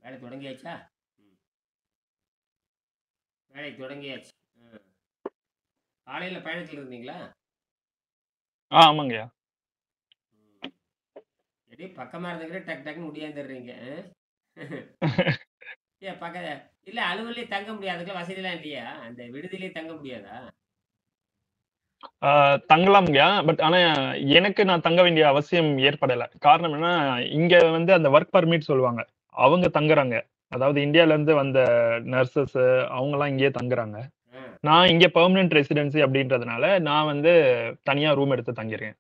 வேலை தொடங்கியாச்சா? ம். வேலை தொடங்கியாச்சு. காலையில் பயணத்தில் இருந்தீங்களா? ஆமாங்கய்யா. ம். எப்படி பக்கமாக இருந்தீங்கன்னா டக்கு டக்குன்னு முடியாந்துடுறீங்க. ஏன் இல்லை அலுவலே தங்க முடியாதுங்களா? வசதிலாம் இல்லையா? அந்த விடுதியிலே தங்க முடியாதா? தங்கலாம்யா. பட் ஆனா எனக்கு நான் தங்க வேண்டிய அவசியம் ஏற்படல. காரணம் என்னன்னா, இங்க வந்து அந்த வொர்க் பர்மிட் சொல்லுவாங்க. அவங்க தங்குறாங்க. அதாவது இந்தியால இருந்து வந்த நர்சஸ் அவங்கலாம் இங்கேயே தங்குறாங்க. ஆ. நான் இங்க பெர்மனன்ட் ரெசிடென்சி அப்படின்றதுனால, நான் வந்து தனியா ரூம் எடுத்து தங்கியிருக்கேன்.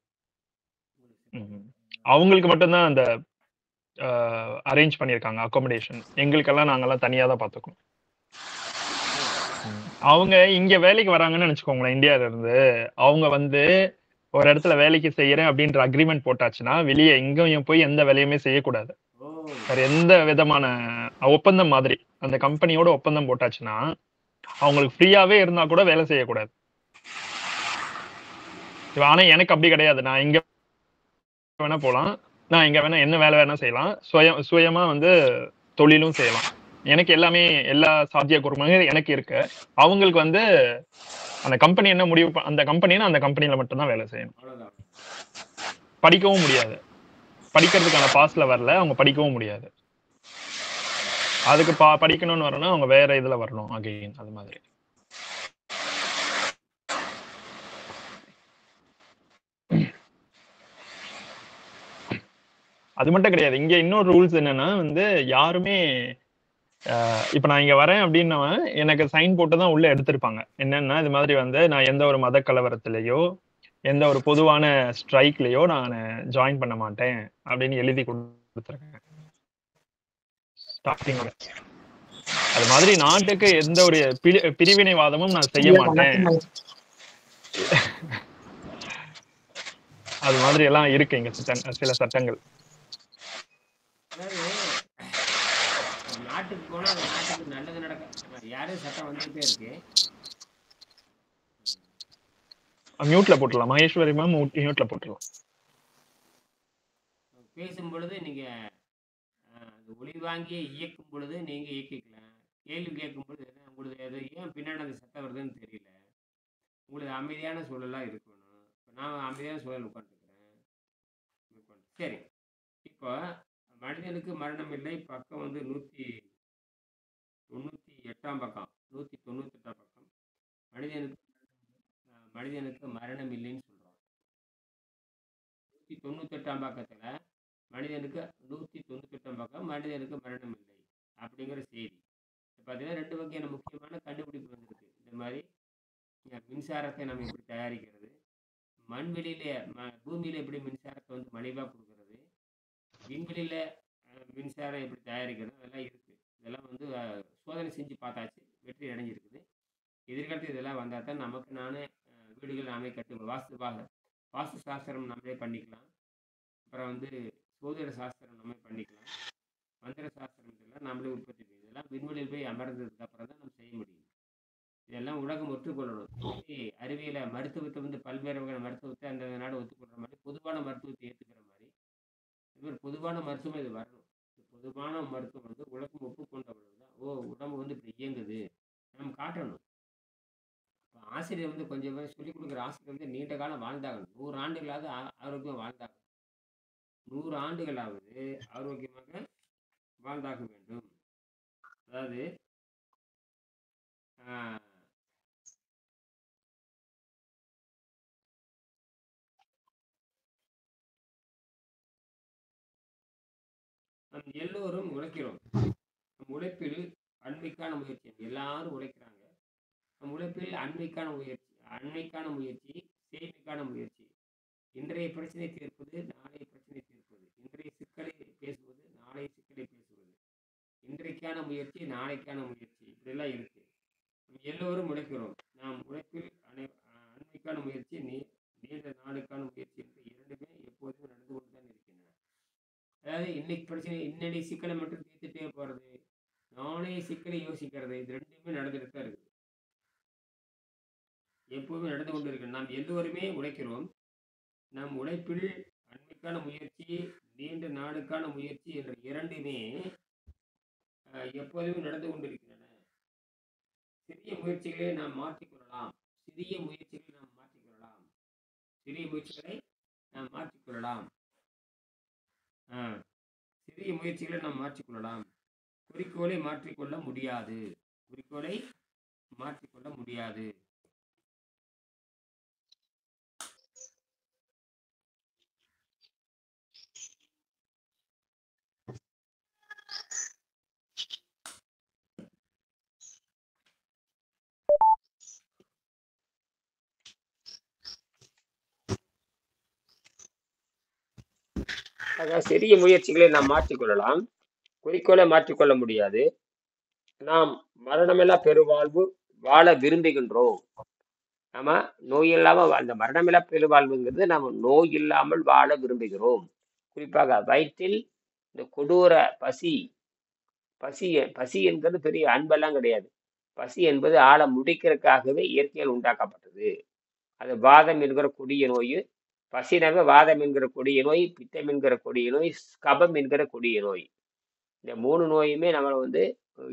ம். அவங்களுக்கு மட்டும் தான் அந்த அரேஞ்ச் பண்ணியிருக்காங்க அக்காமடேஷன். எங்களுக்கெல்லாம் நாங்கலாம் தனியா தான் பார்த்துக்கணும். அவங்க இங்க வேலைக்கு வராங்கன்னு நினைச்சுக்கோங்களேன் இந்தியால இருந்து. அவங்க வந்து ஒரு இடத்துல வேலைக்கு செய்யறேன் அப்படின்ற அக்ரிமெண்ட் போட்டாச்சுன்னா, வெளிய எங்கேயும் போய் எந்த வேலையுமே செய்யக்கூடாது. ஓ. வேற எந்த விதமான ஒப்பந்தம் மாதிரி. அந்த கம்பெனியோட ஒப்பந்தம் போட்டாச்சுன்னா, அவங்களுக்கு ஃப்ரீயாவே இருந்தா கூட வேலை செய்யக்கூடாது. ஆனா எனக்கு அப்படி கிடையாது. நான் எங்க வேணா போலாம். நான் எங்க வேணா என்ன வேலை வேணா செய்யலாம். சுயமா வந்து தொழிலும் செய்யலாம். எனக்கு எல்லாமே எல்லா சாத்தியக்கூறுகளும் எனக்கு இருக்கு. அவங்களுக்கு வந்து அந்த கம்பெனி என்ன முடிவு அந்த கம்பெனினா அந்த கம்பெனில மட்டும் தான் வேலை செய்யணும். அவ்வளோதான். படிக்கவும் முடியாது. படிக்கிறதுக்கான பாஸ்ல வரல. அவங்க படிக்கவும் முடியாது. அதுக்கு படிக்கணும்னு வரணும்னா அவங்க வேற இதுல வரணும் அகைன் அது மாதிரி. அது மட்டும் கிடையாது. இங்க இன்னொரு ரூல்ஸ் என்னன்னா வந்து யாருமே இப்ப நான் இங்க வரேன் அப்படின்னவன் எனக்கு சைன் போட்டு தான் உள்ள எடுத்திருப்பாங்க. என்னன்னா இது மாதிரி வந்து நான் எந்த ஒரு மத கலவரத்திலேயோ எந்த ஒரு பொதுவான ஸ்ட்ரைக்லயோ நான் ஜாயின் பண்ண மாட்டேன் அப்படின்னு எழுதி கொடுத்துருக்கேன் ஸ்டார்டிங்கோட. அது மாதிரி நாட்டுக்கு எந்த ஒரு பிரிவினைவாதமும் நான் செய்ய மாட்டேன். அது மாதிரி எல்லாம் இருக்கு இங்க சில சட்டங்கள். அதாவது நாட்டுக்கு போனால் அந்த நாட்டுக்கு நல்லது நடக்க யாரும் சட்டம் வந்துகிட்டே இருக்கு. மியூட்ல போட்டுடலாம். மகேஸ்வரி மேம் மியூட்ல போட்டுடலாம். பேசும் பொழுது நீங்கள் அந்த ஒளி வாங்கியை இயக்கும் பொழுது நீங்கள் இயக்கிக்கலாம். கேள்வி கேட்கும் பொழுது உங்களுக்கு அது ஏன் பின்னாடி அந்த சட்டம் வருதுன்னு தெரியல. உங்களுக்கு அமைதியான சூழலாக இருக்கணும். இப்போ நான் அமைதியான சூழல் உட்காந்துருக்கிறேன். சரி, இப்போ மனிதனுக்கு மரணம் இல்லை பக்கம் வந்து 198ஆம் பக்கம் 198ஆம் பக்கம் மனிதனுக்கு மரணம் இல்லைன்னு சொல்கிறோம். 198ஆம் பக்கத்தில் மனிதனுக்கு 198ஆம் பக்கம் மனிதனுக்கு மரணம் இல்லை அப்படிங்கிற செய்தி. பார்த்தீங்கன்னா 2 வகையான முக்கியமான கண்டுபிடிப்பு வந்திருக்கு. இந்த மாதிரி மின்சாரத்தை நம்ம எப்படி தயாரிக்கிறது, மண்வெளியில பூமியில் எப்படி மின்சாரத்தை வந்து மலிவாக கொடுக்கறது, விண்வெளியில் மின்சாரம் எப்படி தயாரிக்கிறது, அதெல்லாம் இருக்குது. இதெல்லாம் வந்து சோதனை செஞ்சு பார்த்தாச்சு, வெற்றி அடைஞ்சிருக்குது. எதிர்காலத்தில் இதெல்லாம் வந்தால் தான் நமக்கு நானே வீடுகள் நாமே கட்டுவோம். வாஸ்து சாஸ்திரம் நம்மளே பண்ணிக்கலாம். அப்புறம் வந்து சோதிட சாஸ்திரம் நம்மளே பண்ணிக்கலாம். மந்திர சாஸ்திரம் இதெல்லாம் நம்மளே உற்பத்தி செய்யும். இதெல்லாம் விண்வெளியில் போய் அமர்ந்ததுக்கு அப்புறம் தான் நம்ம செய்ய முடியும். இதெல்லாம் உலகம் ஒற்றுக்கொள்ளணும். அறிவியலை மருத்துவத்தை வந்து பல்வேறு வகையான மருத்துவத்தை அந்த நாடு ஒத்துக்கொள்கிற மாதிரி பொதுவான மருத்துவத்தை ஏற்றுக்கிற மாதிரி இது மாதிரி பொதுவான மருத்துவம் இது வரணும். பொதுவான மருத்துவம் வந்து உலகம் ஒப்புக்கொண்ட தான் உடம்பு வந்து இப்படி இயங்குது நம்ம காட்டணும். ஆசிரியர் வந்து கொஞ்சம் பேர் சொல்லிக் கொடுக்குற ஆசிரியர் வந்து நீண்ட காலம் வாழ்ந்தாகணும். 100 ஆண்டுகளாவது ஆரோக்கியம் வாழ்ந்தாகணும். 100 ஆண்டுகளாவது ஆரோக்கியமாக வாழ்ந்தாக வேண்டும். அதாவது நம் எல்லோரும் உழைக்கிறோம். நம் உழைப்பில் அண்மைக்கான முயற்சி எல்லாரும் உழைக்கிறாங்க. நம் உழைப்பில் அண்மைக்கான முயற்சி சேமிக்கான முயற்சி. இன்றைய பிரச்சனை தீர்ப்பது நாளைய பிரச்சனை தீர்ப்பது. இன்றைய சிக்கலை பேசுவது நாளைய சிக்கலை பேசுவது. இன்றைக்கான முயற்சி நாளைக்கான முயற்சி இப்படிலாம் இருக்கு. எல்லோரும் உழைக்கிறோம். நாம் உழைப்பில் அண்மைக்கான முயற்சி நீண்ட நாளுக்கான முயற்சி என்று இரண்டுமே எப்போதுமே நடந்து கொண்டு தான் இருக்கின்றன. அதாவது இன்னைக்கு பிரச்சனை இன்னைய சிக்கலை மட்டும் தீர்த்துட்டே போறது, நாளைய சிக்கலை யோசிக்கிறது, இது ரெண்டுமே நடந்துட்டு தான் இருக்குது. எப்போதுமே நடந்து கொண்டு இருக்கு. நாம் எல்லோருமே உழைக்கிறோம். நம் உழைப்பில் அண்மைக்கான முயற்சி நீண்ட நாளுக்கான முயற்சி என்ற இரண்டுமே எப்போதுமே நடந்து கொண்டிருக்கின்றன. சிறிய முயற்சிகளை நாம் மாற்றிக்கொள்ளலாம். சிறிய முயற்சிகளை நாம் மாற்றிக்கொள்ளலாம். சிறிய முயற்சிகளை நாம் மாற்றிக்கொள்ளலாம். ஆ, சிறிய முயற்சிகளை நாம் மாற்றிக்கொள்ளலாம். குறிக்கோளை மாற்றிக்கொள்ள முடியாது. குறிக்கோளை மாற்றிக்கொள்ள முடியாது. சிறிய முயற்சிகளை நாம் மாற்றிக்கொள்ளலாம். குறிக்கோளை மாற்றிக்கொள்ள முடியாது. நாம் மரணமில்லா பெருவாழ்வு வாழ விரும்புகின்றோம். நாம நோய் இல்லாம அந்த மரணமில்லா பெருவாழ்வுங்கிறது நாம் நோய் இல்லாமல் வாழ விரும்புகிறோம். குறிப்பாக வயிற்றில் இந்த கொடூர பசி பசி பசி என்பது பெரிய அன்பெல்லாம் கிடையாது. பசி என்பது ஆளை முடிக்கிறதுக்காகவே இயற்கையில் உண்டாக்கப்பட்டது. அது வாதம் என்கிற கொடிய நோய், பசினாவே வாதம் என்கிற கொடிய நோய், பித்தம் என்கிற கொடிய நோய், கபம் என்கிற கொடிய நோய். இந்த 3 நோயுமே நம்மளை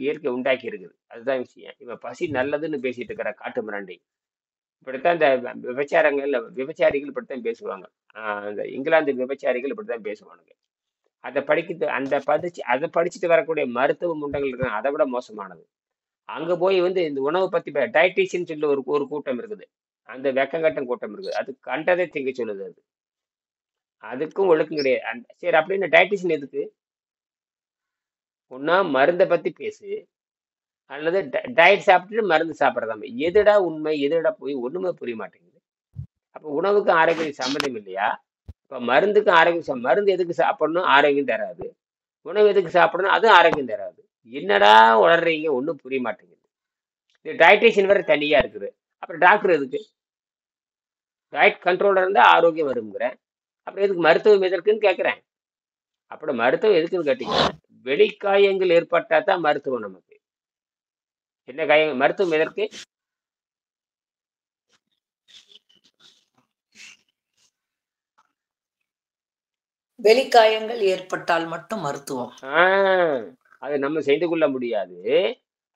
இயற்கை உண்டாக்கி இருக்குது. அதுதான் விஷயம். இவன் பசி நல்லதுன்னு பேசிட்டு இருக்கிற காட்டு மிராண்டி. இப்படித்தான் இந்த விபச்சாரிகள் இப்படித்தான் பேசுவாங்க. அந்த இங்கிலாந்து விபச்சாரிகள் இப்படித்தான் பேசுவானுங்க. அதை படிச்சுட்டு வரக்கூடிய மருத்துவ முண்டங்கள் இருக்காங்க, அதை விட மோசமானது. அங்க போய் இந்த உணவை பத்தி டயட்டிஷியன் சொல்லி ஒரு கூட்டம் இருக்குது. அந்த வெக்கங்கட்டம் கூட்டம் இருக்குது. அது கண்டதை திங்க சொல்லுது. அதுக்கும் ஒழுக்கம் கிடையாது. சரி, அப்படின்னு டயட்டிஷியன் எதுக்கு? ஒன்னா மருந்தை பத்தி பேசு, அல்லது டயட் சாப்பிட்டுட்டு மருந்து சாப்பிட்றதாம. எதுடா உண்மை, எதுடா போய் ஒண்ணுமே புரிய மாட்டேங்குது. அப்ப உணவுக்கும் ஆரோக்கியம் சம்மந்தம் இல்லையா? இப்ப மருந்துக்கும் ஆரோக்கியம், மருந்து எதுக்கு சாப்பிடணும்? ஆரோக்கியம் தராது. உணவு எதுக்கு சாப்பிடணும்? அதுவும் ஆரோக்கியம் தராது. என்னடா உளறீங்க? ஒன்றும் புரிய மாட்டேங்குது. இது டயட்டிஷியன் வேற தனியா இருக்குது. அப்புறம் டாக்டர் எதுக்கு? டயட் கண்ட்ரோலர் இருந்தா ஆரோக்கியம் வருங்கிறேன். அப்புறம் எதுக்கு மருத்துவம் எதற்குன்னு கேட்குறேன். அப்புறம் மருத்துவம் எதுக்குன்னு கேட்டீங்கன்னா, வெளிக்காயங்கள் ஏற்பட்டா தான் மருத்துவம். நமக்கு என்ன காயங்கள்? மருத்துவம் எதற்கு? வெளிக்காயங்கள் ஏற்பட்டால் மட்டும் மருத்துவம். அதை நம்ம செய்து கொள்ள முடியாது.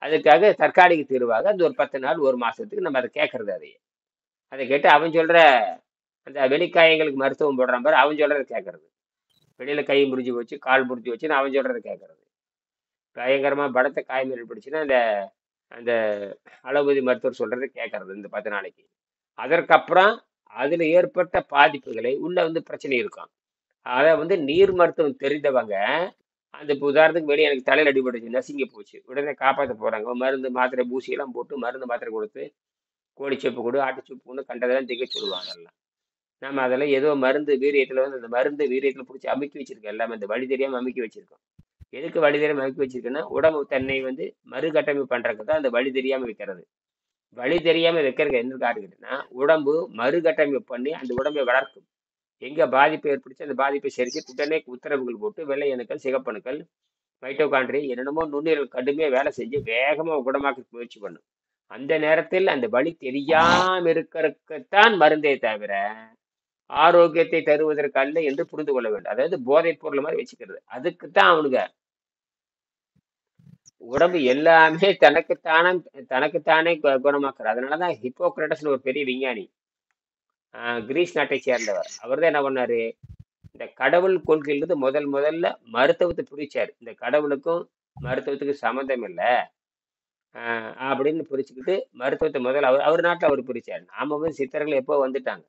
அதுக்காக தற்காலிக தீர்வாக அந்த ஒரு 10 நாள் 1 மாசத்துக்கு நம்ம அதை கேட்கறது. அதை கேட்டு அவன் சொல்ற அந்த வெளிக்காயங்களுக்கு மருத்துவம் போடுறான் பாரு, அவன் சொல்றதை கேட்கறது. வெளியில கை முறிஞ்சு போச்சு, கால் முறிஞ்சு வச்சுன்னு அவன் சொல்றதை கேட்கறது. பயங்கரமா பலத்த காயம் ஏற்பட்டுச்சுன்னா அந்த அந்த அலோபதி மருத்துவர் சொல்றதை கேட்கறது இந்த 10 நாளைக்கு. அதற்கப்புறம் அதுல ஏற்பட்ட பாதிப்புகளை உள்ள பிரச்சனை இருக்கும். அதை நீர் மருத்துவம் தெரிந்தவங்க அந்த உதாரணத்துக்கு வெளியே எனக்கு தலையில் அடிபட்டுச்சு, நசுங்கி போச்சு, உடனே காப்பாற்ற போறாங்க. மருந்து மாத்திரை ஊசியெல்லாம் போட்டு மருந்து மாத்திரை கொடுத்து கோழிச்சொப்பு கொடு, ஆட்டுச்சொப்பு கொண்டு கண்டதெல்லாம் திக்க சொல்லுவாங்க. எல்லாம் நம்ம அதெல்லாம் ஏதோ மருந்து வீரியத்துல அந்த மருந்து வீரியத்துல பிடிச்சி அமுக்கி வச்சிருக்கோம். எல்லாமே இந்த வழி தெரியாம அமுக்கி வச்சிருக்கோம். எதுக்கு வழி தெரியாம அமுக்கி வச்சிருக்கோன்னா, உடம்பு தன்னை மறுகட்டமைப்பு பண்றதுக்கு தான் அந்த வழி தெரியாம வைக்கிறது. வழி தெரியாம வைக்கிறது என்ன காரணம்னா, உடம்பு மறுகட்டமைப்பு பண்ணி அந்த உடம்பை வளர்க்கும். எங்க பாதிப்பு ஏற்படுச்சு அந்த பாதிப்பை சரிச்சு உடனே உத்தரவுகள் போட்டு வெள்ளை அணுக்கள், சிகப்பணுக்கள், மைட்டோகாண்ட்ரி என்னென்னமோ நுண்ணுயிர்கள் கடுமையாக வேலை செஞ்சு வேகமா குணமாக்க முயற்சி பண்ணும். அந்த நேரத்தில் அந்த வழி தெரியாம இருக்கிறதுக்குத்தான் மருந்தே தவிர ஆரோக்கியத்தை தருவதற்கு அல்ல என்று புரிந்து கொள்ள வேண்டும். அதாவது போதைப் பொருள் மாதிரி வச்சுக்கிறது. அதுக்குத்தான் அவனுங்க உடம்பு எல்லாமே தனக்குத்தானே குணமாக்குறாரு. அதனாலதான் ஹிப்போக்ரட்டஸ் ஒரு பெரிய விஞ்ஞானி, கிரீஸ் நாட்டை சேர்ந்தவர். அவர் தான் என்ன பண்ணாரு, இந்த கடவுள் கொள்கையிலிருந்து முதல்ல மருத்துவத்தை பிரிச்சாரு. இந்த கடவுளுக்கும் மருத்துவத்துக்கும் சம்மந்தம் இல்லை அப்படின்னு புரிச்சுக்கிட்டு மருத்துவத்தை முதல்ல அவர் நாட்டில் அவர் பிரிச்சாரு. நாம சித்தர்கள் எப்போ வந்துட்டாங்க.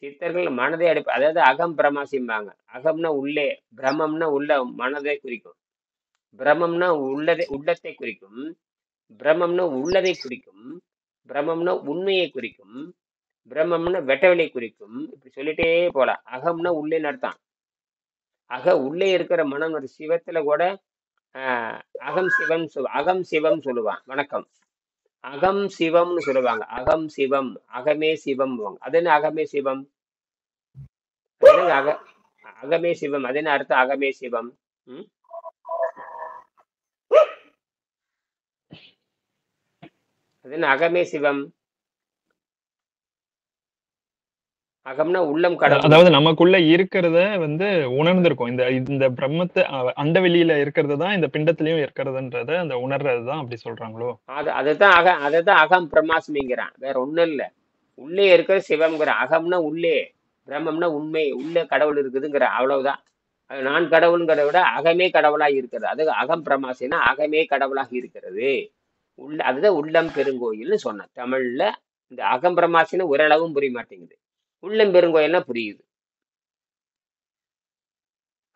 சித்தர்கள் மனதை அதாவது அகம் பிரமாசிம்பாங்க. அகம்னா உள்ளே, பிரம்மம்னா உள்ள மனதை குறிக்கும், பிரம்மம்னா உள்ளத்தை குறிக்கும், பிரம்மம்னா உள்ளதை குறிக்கும், பிரம்மம்னா உண்மையை குறிக்கும், பிரம்மம்னா வெட்டவெளி குறிக்கும். இப்படி சொல்லிட்டே போலாம். அகம்னா உள்ளே நடத்தான். உள்ளே இருக்கிற மனம் ஒரு சிவத்துல கூட அகம் சிவம் சொல்லுவான். வணக்கம். அகம் சிவம்னு சொல்லுவாங்க. அகம் சிவம், அகமே சிவம். அது என்ன அகமே சிவம்? அகமே சிவம் அது என்ன அர்த்தம்? அகமே சிவம் அது என்ன? அகமே சிவம், அகம்னா உள்ளம் கடவுள். அதாவது நமக்குள்ள இருக்கிறத வந்து உணர்ந்திருக்கும். இந்த இந்த பிரம்மத்தை அண்டவெளியில இருக்கிறது தான் இந்த பிண்டத்திலயும் இருக்கிறதுன்றத அந்த உணர்றது தான் அப்படி சொல்றாங்களோ? அதுதான் அகம் பிரம்மாஸ்மிங்கிறான். வேற ஒண்ணும் இல்ல. உள்ளே இருக்கிற சிவம்ங்கிற. அகம்னா உள்ளே, பிரம்மம்னா உண்மை, உள்ளே கடவுள் இருக்குதுங்கிற. அவ்வளவுதான். அது நான் கடவுள்ங்கிறத விட அகமே கடவுளாக இருக்கிறது. அது அகம் பிரமாசினா அகமே கடவுளாக இருக்கிறது. அதுதான் உள்ளம் பெருங்கோயில்னு சொன்னேன். தமிழ்ல இந்த அகம் பிரமாசின்னு ஓரளவும் புரிய மாட்டேங்குது. உள்ளம் பெருங்கோயில்னா புரியுது.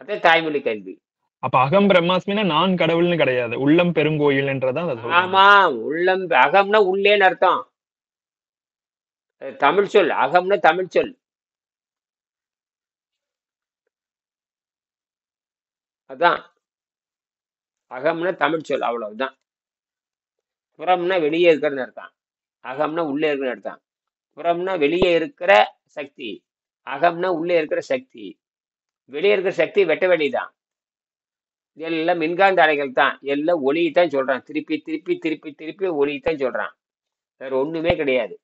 அதே தாய்மொழி கல்வி. அப்ப அகம் பிரம்மாஸ்மினா நான் கடவுள்னு கிடையாது, உள்ளம் பெருங்கோயில்ன்றதான் அதை சொல்றாங்க. ஆமா, உள்ளம் அகம்னா உள்ளேன்னு அர்த்தம். தமிழ் சொல். அகம்னா தமிழ் சொல். அதான் அகம்னா தமிழ் சொல். அவ்வளவுதான். புறம்னா வெளியே இருக்கிறன்னு அர்த்தம். அகம்னா உள்ளே இருக்கிறன்னு அர்த்தம். புறம்னா வெளியே இருக்கிற சக்தி, அகம்னா உள்ளே இருக்கிற சக்தி. வெளியே இருக்கிற சக்தி வெட்ட வெளிதான். எல்லாம் மின்காந்த அலைகள் தான். எல்லாம் ஒளியைத்தான் சொல்றான். திருப்பி திருப்பி திருப்பி திருப்பி ஒளியைத்தான் சொல்றான். வேற ஒண்ணுமே கிடையாது.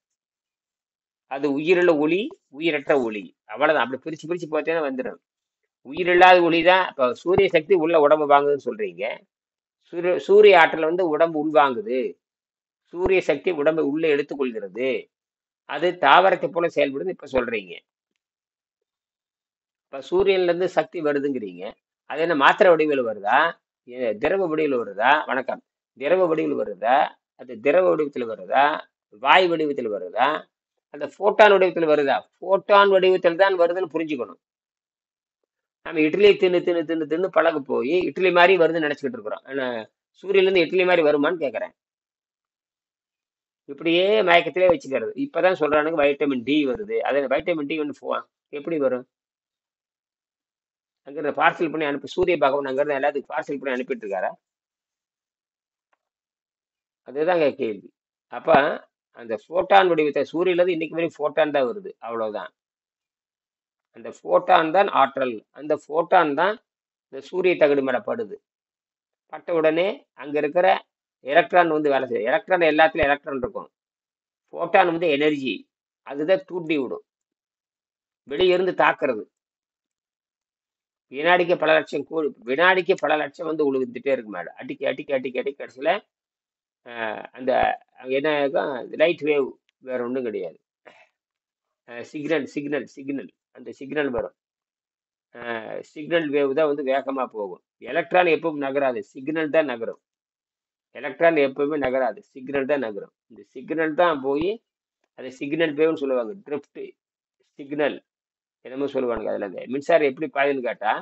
அது உயிருள்ள ஒளி, உயிரற்ற ஒளி. அவ்வளவுதான். அப்படி பிரிச்சு பிரிச்சு பார்த்தேன்னா வந்துடும். உயிரில்லாத ஒளி தான். இப்போ சூரிய சக்தி உள்ள உடம்பு வாங்குதுன்னு சொல்றீங்க. சூரிய ஆற்றல் வந்து உடம்பு உள்வாங்குது. சூரிய சக்தி உடம்பை உள்ள எடுத்துக்கொள்கிறது. அது தாவரத்தை போல செயல்படுது இப்ப சொல்றீங்க. இப்ப சூரியன்ல இருந்து சக்தி வருதுங்கிறீங்க. அது என்ன மாத்திரை வடிவில் வருதா, திரவ வடிவில் வருதா? வணக்கம். திரவ வடிவில் வருதா, அது திரவ வடிவத்தில் வருதா, வாயு வடிவத்தில் வருதா, அந்த போட்டான் வடிவத்தில் வருதா? போட்டான் வடிவத்தில் தான் வருதுன்னு புரிஞ்சுக்கணும். நம்ம இட்லியை தின்னு தின்னு தின்னு தின்னு பழக போய் இட்லி மாதிரி வருதுன்னு நினைச்சுக்கிட்டு இருக்கிறோம். ஆனா சூரியன்ல இருந்து இட்லி மாதிரி வருமான்னு கேட்கறேன். இப்படியே மயக்கத்திலே வச்சுக்கிறது. இப்பதான் சொல்றானுங்க வைட்டமின் டி வருது. அது வைட்டமின் டி வந்து எப்படி வரும்? அங்கிருந்து பார்சல் பண்ணி அனுப்பி சூரிய பகவான் அங்கிருந்து எல்லாத்துக்கும் பார்சல் பண்ணி அனுப்பிட்டு இருக்காரா? அதுதாங்க கேள்வி. அப்ப அந்த போட்டான் வடிவத்தை சூரியன்ல இன்னைக்கு வரைக்கும் போட்டான் தான் வருது. அவ்வளவுதான். அந்த போட்டான் தான் ஆற்றல். அந்த போட்டான் தான் இந்த சூரிய தகடு மேல படுது. பட்ட உடனே அங்க இருக்கிற எலக்ட்ரான் வந்து வேலை செய்யும். எலக்ட்ரான் எல்லாத்துலயும் எலக்ட்ரான் இருக்கும். போட்டான் வந்து எனர்ஜி. அதுதான் தூண்டி விடும். வெளியே இருந்து தாக்குறது. வினாடிக்கு பல லட்சம் வினாடிக்கு பல லட்சம் வந்து உழுதுட்டே இருக்கு மேடம். அடிக்கி அடிக்கி அடிக்கி அடிக்கி கடைசியில அந்த என்ன லைட் வேவ், வேற ஒன்றும் கிடையாது. சிக்னல் சிக்னல் சிக்னல் அந்த சிக்னல் வரும். சிக்னல் வேவ் தான் வந்து வேகமாக போகும். எலக்ட்ரான் எப்பவும் நகராது, சிக்னல் தான் நகரும். எலக்ட்ரான் எப்பவுமே நகராது, சிக்னல் தான் நகரும். இந்த சிக்னல் தான் போய் அதை சிக்னல் வேவ்னு சொல்லுவாங்க. ட்ரிஃப்ட் சிக்னல் என்னமோ சொல்லுவானுங்க. அதில் அந்த மின்சாரம் எப்படி பாயுதுன்னு கேட்டால்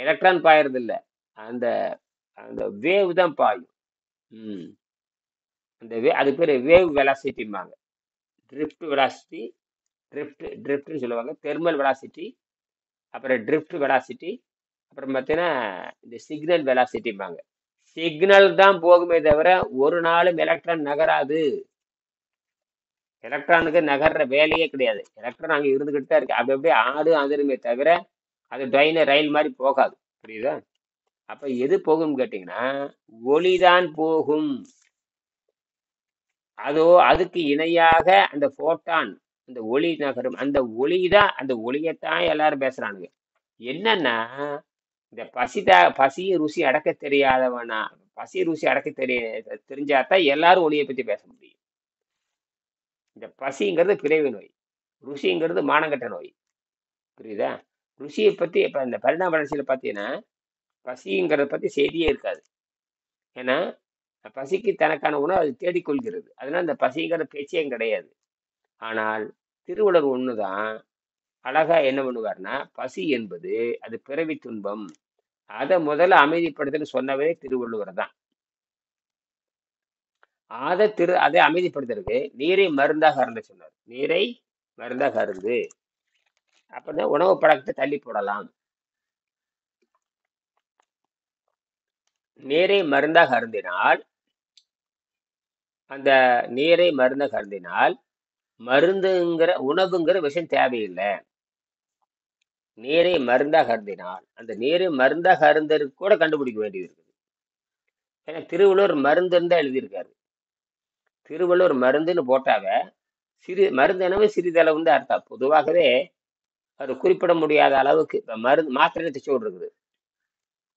எலக்ட்ரான் பாயறது இல்லை, அந்த அந்த வேவ் தான் பாயும். அந்த அது பேர் வேவ் வெலாசிட்டிம்பாங்க. ட்ரிஃப்ட் வெலாசிட்டி, ட்ரிஃப்ட்னு சொல்லுவாங்க. தெர்மல் வெலாசிட்டி, அப்புறம் ட்ரிஃப்ட் வெலாசிட்டி, அப்புறம் பார்த்தீங்கன்னா இந்த சிக்னல் வெலாசிட்டிம்பாங்க. சிக்னல் தான் போகுமே தவிர ஒரு நாளும் எலக்ட்ரான் நகராது. எலக்ட்ரானுக்கு நகர்ற வேலையே கிடையாது. எலக்ட்ரான் அங்கே இருந்துகிட்டு தான் இருக்கு. அப்படி அப்படியே ஆடு அதிருமே தவிர அது ரயில் மாதிரி போகாது. புரியுதா? அப்ப எது போகும்னு கேட்டீங்கன்னா ஒளிதான் போகும். அதுக்கு இணையாக அந்த போட்டான், அந்த ஒளி நகரும். அந்த ஒளிதான், அந்த ஒளியத்தான் எல்லாரும் பேசுறானுங்க. என்னன்னா இந்த பசி ருசி அடக்க தெரியாதவனா, பசி ருசி அடக்க தெரிஞ்சாதான் எல்லாரும் ஒளியை பத்தி பேச முடியும். இந்த பசிங்கிறது பிறவி நோய், ருசிங்கிறது மானங்கட்ட நோய். புரியுதா? ருசியை பத்தி இப்ப இந்த பரிணாம வளர்ச்சியில பார்த்தீங்கன்னா பசிங்கிறத பத்தி செய்தியே இருக்காது. ஏன்னா பசிக்கு தனக்கான உணவு அது தேடிக்கொள்கிறது. அதனால இந்த பசிங்கிற பேச்சே கிடையாது. ஆனால் திருவள்ளுவர் ஒண்ணுதான் அழகா என்ன பண்ணுவார்னா, பசி என்பது அது பிறவி துன்பம், அதை முதல்ல அமைதிப்படுத்துன்னு சொன்னவே திருவள்ளுவர் தான். அதை அமைதிப்படுத்துறதுக்கு நீரை மருந்தாக அருந்த சொன்னார். நீரை மருந்தாக அருந்து. அப்பதான் உணவு பழக்கத்தை தள்ளி போடலாம். நீரை மருந்தாக அருந்தினால், அந்த நீரை மருந்தாக அருந்தினால் மருந்துங்கிற உணவுங்கிற விஷயம் தேவையில்லை. நீரை மருந்தாக அருந்தினால் அந்த நீரை மருந்தாக அருந்தருக்கு கூட கண்டுபிடிக்க வேண்டியது இருக்குது. ஏன்னா திருவள்ளுவர் மருந்துன்னு தான் எழுதியிருக்காரு. திருவள்ளுவர் மருந்துன்னு போட்டாவே மருந்து எனவே சிறிதளவு வந்து அர்த்தம். பொதுவாகவே அது குறிப்பிட முடியாத அளவுக்கு இப்போ மருந்து மாத்திரை எத்திச்சோடு இருக்குது,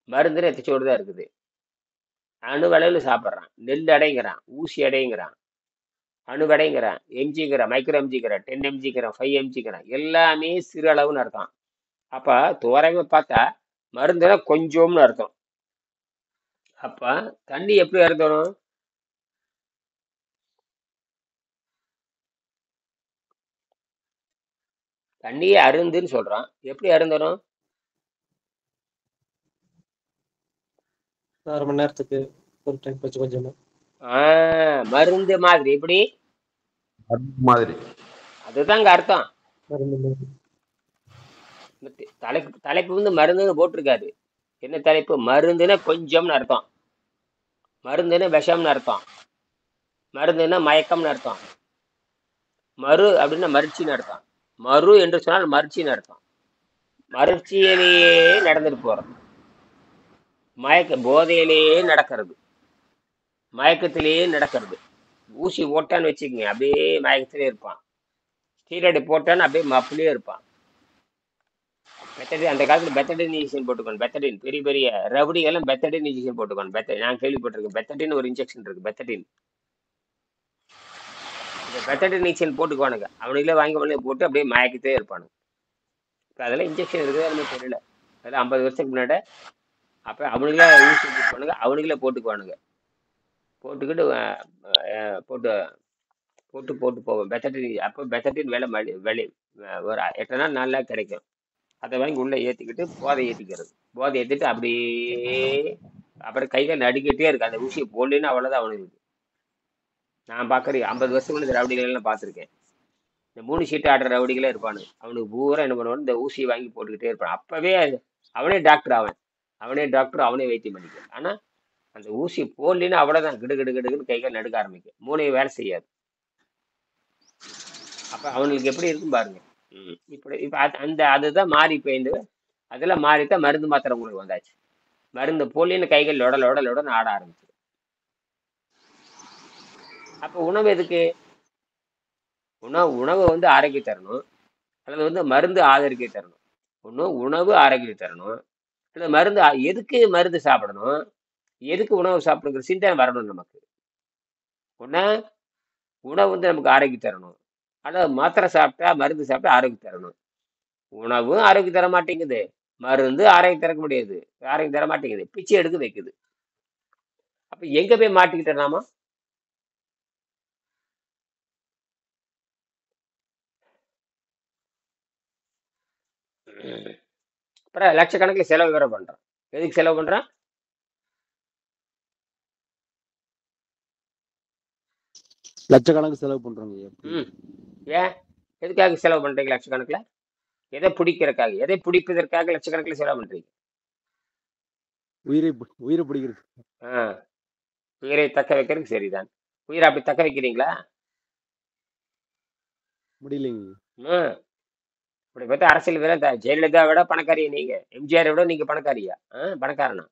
மருந்து எத்திச்சோடு தான் இருக்குது. அணுவளவில் சாப்பிட்றான், நெல் அடைங்கிறான், ஊசி அடைங்கிறான், அணுவடைங்கிறான், எம்ஜிங்கிறான், மைக்ரோ எம்ஜிங்கிறான், 10 எம்ஜிங்கிறான், 5 எம்ஜிங்கிறான், எல்லாமே சிறு அளவுன்னு அர்த்தம். அப்ப தோராயமா பார்த்தா மருந்துனா கொஞ்சம்னு அர்த்தம். அப்ப தண்ணி எப்படி அருந்தணும்? தண்ணியே அருந்துன்னு சொல்றான், எப்படி அருந்தணும்? 6 மணி நேரத்துக்கு ஒரு டைம் கொஞ்சம் கொஞ்சமா. மருந்து மாதிரி எப்படி? மாதிரி அதுதாங்க அர்த்தம். மருந்து மாதிரி. தலைப்பு வந்து மருந்துன்னு போட்டிருக்காது. என்ன தலைப்பு? மருந்துன்னா கொஞ்சம்னு அர்த்தம், மருந்துன்னா விஷம்னு அர்த்தம், மருந்துன்னா மயக்கம்னு அர்த்தம், மறு அப்படின்னா மருட்சின்னு அர்த்தம். மறு என்று சொன்னால் மருட்சின்னு அர்த்தம். மருட்சியிலேயே நடந்துட்டு போறது, போதையிலேயே நடக்கிறது, மயக்கத்திலேயே நடக்கிறது. ஊசி போட்டான்னு வச்சுக்கோங்க, அப்படியே மயக்கத்திலே இருப்பான். ஸ்டீராய்டு போட்டான்னு அப்படியே மப்பிலே இருப்பான். பெத்தடின், அந்த காலத்துல பெத்தடின் இன்ஜெக்ஷன் போட்டுக்கணும். பெத்தடின் பெரிய பெரிய ரவுடிகெல்லாம் பெத்தடின் இன்ஜெக்ஷன் போட்டுக்கணும். நான் கேள்விப்பட்டிருக்கேன், பெத்தடின் ஒரு இன்ஜெக்ஷன் இருக்கு, பெத்தடின். இந்த பெத்தடின் இன்ஜெக்ஷன் போட்டுக்குவானுங்க, அவனுங்களே வாங்கி போட்டு அப்படியே மயக்கத்தே இருப்பானுங்க. இப்போ அதெல்லாம் இன்ஜெக்ஷன் இருக்குதா எனக்கு தெரியல, அதெல்லாம் 50 வருஷத்துக்கு முன்னாடி. அப்போ அவனுங்களே ஊசி போட்டுவானுங்க, அவனுங்களே போட்டுக்குவானுங்க. போட்டுக்கிட்டு போட்டு போட்டு போட்டு போவோம் பெத்தடின். அப்போ பெத்தடின் விலை ஒரு 8 நாள் 4 நாள் கிடைக்கும். அதை வாங்கி உள்ளே ஏற்றிக்கிட்டு போதை ஏற்றிக்கிறது, போதை ஏற்றிட்டு அப்படியே அப்புறம் கைகள் நடுக்கிட்டே இருக்கு. அந்த ஊசியை போடலன்னு அவ்வளோதான் அவனுக்கு. நான் பார்க்குறேன் 50 வருஷத்துக்கு முன்னாடி ரவுடிகள் எல்லாம் பார்த்துருக்கேன். இந்த 3 சீட்டு ஆடுற ரவுடிகளே இருப்பானுங்க, அவனுக்கு பூரா என்ன பண்ணுவானு இந்த ஊசியை வாங்கி போட்டுக்கிட்டே இருப்பான். அப்பவே அவனே டாக்டர், அவனே டாக்டர், அவனே வைத்தியம் பண்ணிக்க. ஆனால் அந்த ஊசி போடலின்னு அவ்வளோதான், கிடு கிடு கிடுன்னு கைகள் நடுக்க ஆரம்பிக்கும், மூளையை வேலை செய்யாது. அப்போ அவனுக்கு எப்படி இருக்கும் பாருங்க. இப்படி இப்போ அதுதான் மாறி போயிருந்து. அதெல்லாம் மாறித்தான் மருந்து மாத்திரை உங்களுக்கு வந்தாச்சு. மருந்து போலின்னு கைகள் லொட லொட லொடன்னு ஆட ஆரம்பிச்சு. அப்போ உணவு எதுக்கு? உணவு வந்து ஆரோக்கியம் தரணும், அல்லது வந்து மருந்து ஆரோக்கியம் தரணும். உணவு ஆரோக்கியம் தரணும், இல்லை மருந்து. எதுக்கு மருந்து சாப்பிடணும், எதுக்கு உணவு சாப்பிடுங்கிற சிந்தனை வரணும் நமக்கு. உணவு வந்து நமக்கு ஆரோக்கியம் தரணும், ஆனால் மாத்திரை சாப்பிட்டா மருந்து சாப்பிட்டா ஆரோக்கியம் தரணும். உணவும் ஆரோக்கியம் தர மாட்டேங்குது, மருந்து ஆரோக்கியம் தர முடியாது, ஆரோக்கியம் தர மாட்டேங்குது, பிச்சை எடுக்க வைக்குது. அப்ப எங்க போய் மாட்டிக்கிட்டோம் நாம? அப்புறம் லட்சக்கணக்கில் செலவு வேற பண்றோம். எதுக்கு செலவு பண்றான்? லட்சக்கணக்கு செலவு பண்றோங்க. ஏன் எதுக்காக செலவு பண்றீங்க லட்சக்கணக்கில்? எதை பிடிக்கிறதுக்காக, எதை பிடிப்பதற்காக லட்சக்கணக்கில் செலவு பண்றீங்க? உயிரை பிடிக்கிறது. உயிரை தக்க வைக்கிறதுக்கு சரிதான். உயிரை அப்படி தக்க வைக்கிறீங்களா? முடியலைங்க. அப்படி பார்த்தா அரசியல் வேற ஜெயலலிதா விட பணக்காரியா நீங்க? எம்ஜிஆரை விட நீங்க பணக்காரியா? பணக்காரனா?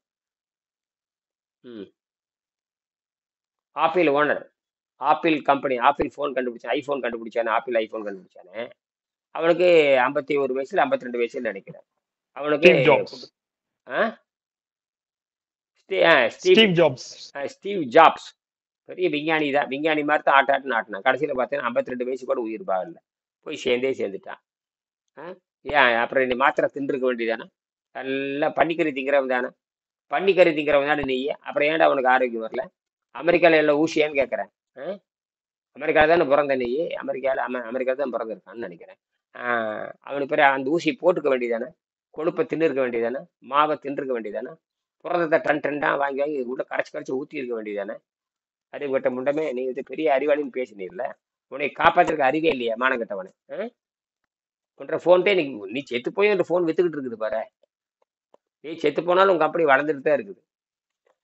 Apple owner, Apple company, Apple phone கண்டுபிடிச்சான், ஐஃபோன் கண்டுபிடிச்சானே, ஆப்பிள் ஐஃபோன் கண்டுபிடிச்சானே, அவனுக்கு 51 வயசுல 52 வயசுல நினைக்கிறேன். அவனுக்கு ஸ்டீவ் ஜாப்ஸ் பெரிய விஞ்ஞானி தான், விஞ்ஞானி மாதிரி தான் ஆட்டாட்டுன்னு ஆட்டினான். கடைசியில் பார்த்தீங்கன்னா 52 வயசு கூட உயிர் பாகல, போய் சேர்ந்துட்டான். ஏன் அப்புறம் நீ மாத்திரை தின்றுக்க வேண்டியதானே? நல்லா பன்னிக்கறி திங்கிறவன் தானே, பன்னிக்கறி திங்கிறவன் தானே நீ. அப்புறம் ஏன்டா அவனுக்கு ஆரோக்கியம் வரல? அமெரிக்காவில் எல்லாம் ஊசியான்னு கேட்குறேன். அமெரிக்காவில் தானே பிறந்த நீ, அமெரிக்காவில் தான் பிறந்திருக்கான்னு நினைக்கிறேன். அவனுக்கு பிறகு அந்த ஊசி போட்டுக்க வேண்டியதானே, கொழுப்பை தின்னுருக்க வேண்டியதானே, மாவை தின்றுக்க வேண்டியதானே, புரதத்தை டன்டாக வாங்கி உள்ள கரைச்சி ஊற்றி இருக்க வேண்டியதானே. அறிவுகட்ட முண்டமே, நீ இது பெரிய அறிவாளின்னு பேசினீர்ல, உன்னை காப்பாற்றுறதுக்கு அறிவே இல்லையா மானங்கட்டவனே? உன்ற ஃபோன்ட்டே நீ செத்து போய் அந்த ஃபோன் வித்துக்கிட்டு இருக்குது பாரு. நீ செத்து போனாலும் உங்க கம்பெனி வளர்ந்துட்டு தான் இருக்குது.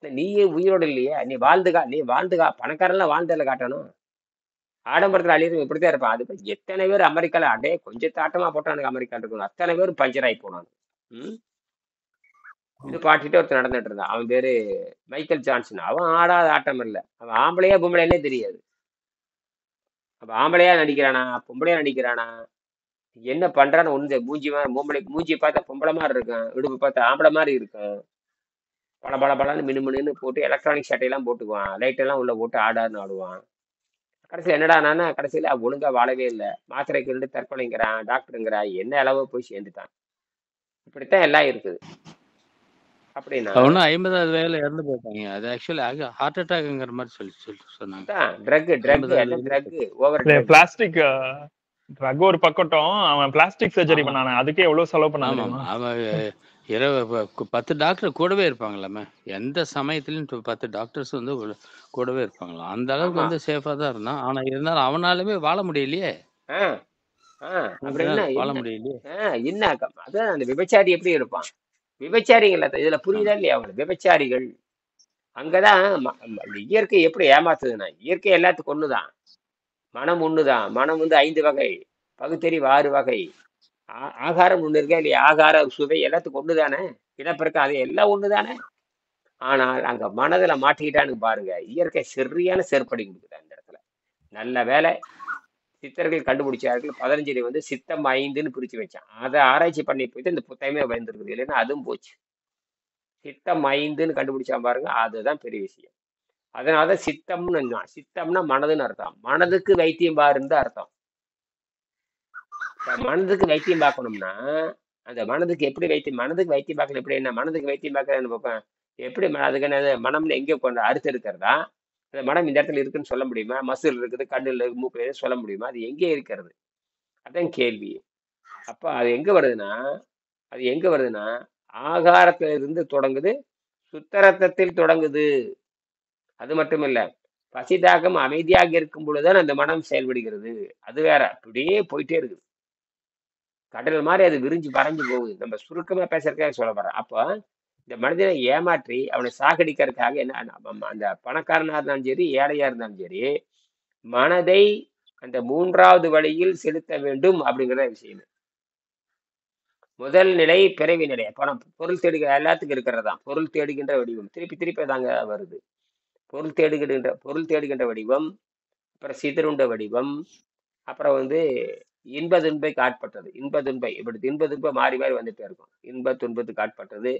நீயே உயிரோடு இல்லையா? நீ வாழ்ந்துக்கா. பணக்காரெல்லாம் வாழ்ந்ததில் காட்டணும், ஆடம்பரத்தில் அழியிறது இப்படித்தான் இருப்பான். அது எத்தனை பேர் அமெரிக்காவில் அடே கொஞ்சம் தாட்டமா போட்டானுங்க அமெரிக்காவில் இருக்கணும், அத்தனை பேர் பஞ்சர் ஆகி போனாங்க. இது பாட்டிட்டு ஒருத்தர் நடந்துட்டு இருந்தான், அவன் பேரு மைக்கேல் ஜான்சன். அவன் ஆடாத ஆட்டம் இல்லை, அவன் ஆம்பளையா பொம்பளைன்னே தெரியாது. அப்ப ஆம்பளையா நடிக்கிறானா பொம்பளையா நடிக்கிறானா என்ன பண்றான்னு ஒண்ணு மூஞ்சியை பார்த்தா பொம்பளை மாதிரி இருக்கும், இடுப்பு பார்த்தா ஆம்பளை மாதிரி இருக்கும். பல பல பலன்னு மினுமினுன்னு போட்டு எலக்ட்ரானிக் சட்டையெல்லாம் போட்டுக்குவான், லைட் எல்லாம் உள்ள போட்டு ஆடான்னு ஆடுவான். கடைசியில் என்னடா நானா கடைசியில ஒழுங்கா வாழவே இல்லை, மாத்திரைக்கு இருந்து தற்கொலைங்கிறான், டாக்டருங்கிறான், என்ன அளவு போய் சேர்ந்துட்டான். இப்படித்தான் எல்லாம் இருக்குது. அப்படின்னா அவனும் 50வது வயதுல இறந்து போயிட்டாங்க. அது ஆக்சுவலி ஹார்ட் அட்டாக்ங்கிற மாதிரி சொன்னாங்க. ட்ரக் 50வது எல்லாம் வயதுல ட்ரக், ஓவர் இல்ல ட்ரக். பிளாஸ்டிக் ட்ரக் ஒரு பக்கட்டும், அவன் பிளாஸ்டிக் சர்ஜரி ஆமா பண்ணானே அதுக்கே எவ்வளவு செலவு பண்ண ஆமாம் தெரியுமா? அவன் 10 டாக்டர் கூடவே இருப்பாங்களாமே. எந்த சமயத்துலயும் 10 டாக்டர்ஸ் வந்து கூடவே இருப்பாங்களாம். அந்த அளவுக்கு ஆமா. வந்து சேஃபா தான் இருந்தான். ஆனா இருந்தாலும் அவனாலுமே வாழ முடியலையே. ஆ ஆ அப்படி என்ன வாழ என்ன முடியலையே. என்ன அதான் அந்த விபச்சாரி எப்படி இருப்பான்? விபச்சாரிகள் இதுல புரியுதா இல்லையா அவங்களுக்கு? விபச்சாரிகள் அங்கதான் இந்த இயற்கை எப்படி ஏமாத்துதுன்னா, இயற்கை எல்லாத்துக்கும் ஒண்ணுதான், மனம் ஒண்ணுதான். மனம் வந்து 5 வகை, பகுத்தறிவு 6 வகை, ஆகாரம் ஒண்ணு இருக்கா இல்லையா, ஆகாரம் சுவை எல்லாத்துக்கும் ஒண்ணுதானே, இனப்பெருக்கம் அது எல்லாம் ஒண்ணுதானே. ஆனால் அங்க மனதுல மாட்டிக்கிட்டான்னு பாருங்க, இயற்கை சரியான செருப்படி கொடுக்குது அந்த இடத்துல. நல்ல வேலை சித்தர்கள் கண்டுபிடிச்சார்கள். 15 வந்து சித்தம் 5ன்னு பிரிச்சு வச்சான். அதை ஆராய்ச்சி பண்ணி போயிட்டு இந்த புத்தகமே பயந்துருக்குது, இல்லைன்னா அதுவும் போச்சு. சித்தம் 5ன்னு கண்டுபிடிச்சான் பாருங்க, அதுதான் பெரிய விஷயம். அதனாலதான் சித்தம்னா மனதுன்னு அர்த்தம். மனதுக்கு வைத்தியம் பாருன்னு அர்த்தம். மனதுக்கு வைத்தியம் பார்க்கணும்னா அந்த மனதுக்கு எப்படி மனதுக்கு வைத்தியம் பார்க்கல எப்படி, என்ன மனதுக்கு வைத்தியம் பார்க்கறதுன்னு பார்ப்பேன் எப்படி? அதுக்கு என்ன மனம்னு எங்கே கொண்டு அறுத்து இருக்கிறதா? அந்த மனம் இந்த இடத்துல இருக்குன்னு சொல்ல முடியுமா? மசில் இருக்குது, கண்ணில் மூக்கில் சொல்ல முடியுமா? அது எங்கே இருக்கிறது? அதான் கேள்வி. அப்ப அது எங்க வருதுன்னா ஆகாரத்துல இருந்து தொடங்குது, சுத்தரத்தத்தில் தொடங்குது. அது மட்டும் இல்ல, பசிதாகம் அமைதியாக இருக்கும் பொழுதுதான் அந்த மனம் செயல்படுகிறது. அது வேற, அப்படியே போயிட்டே இருக்குது. கடல் மாதிரி அது விரிஞ்சு பறஞ்சு போகுது. நம்ம சுருக்கமா பேசுறதுக்காக சொல்ல வர்றேன். அப்போ இந்த மனிதனை ஏமாற்றி அவனை சாகடிக்கிறதுக்காக என்ன, அந்த பணக்காரனா இருந்தாலும் சரி, ஏழையா இருந்தாலும் சரி, மனதை அந்த 3வது வழியில் செலுத்த வேண்டும் அப்படிங்கிற விஷயம். முதல் நிலை பிறவி நிலை. பணம் பொருள் தேடுகிற எல்லாத்துக்கும் இருக்கிறதா பொருள் தேடுகின்ற வடிவம். திருப்பி திருப்பி தாங்க வருது. பொருள் தேடுகின்ற வடிவம், அப்புறம் சிதறுண்ட வடிவம், அப்புறம் வந்து இன்ப துன்பைக்கு ஆட்பட்டது. இன்ப துன்பம் மாறி மாறி வந்துட்டே இருக்கும். இன்ப துன்பத்துக்கு ஆட்பட்டது,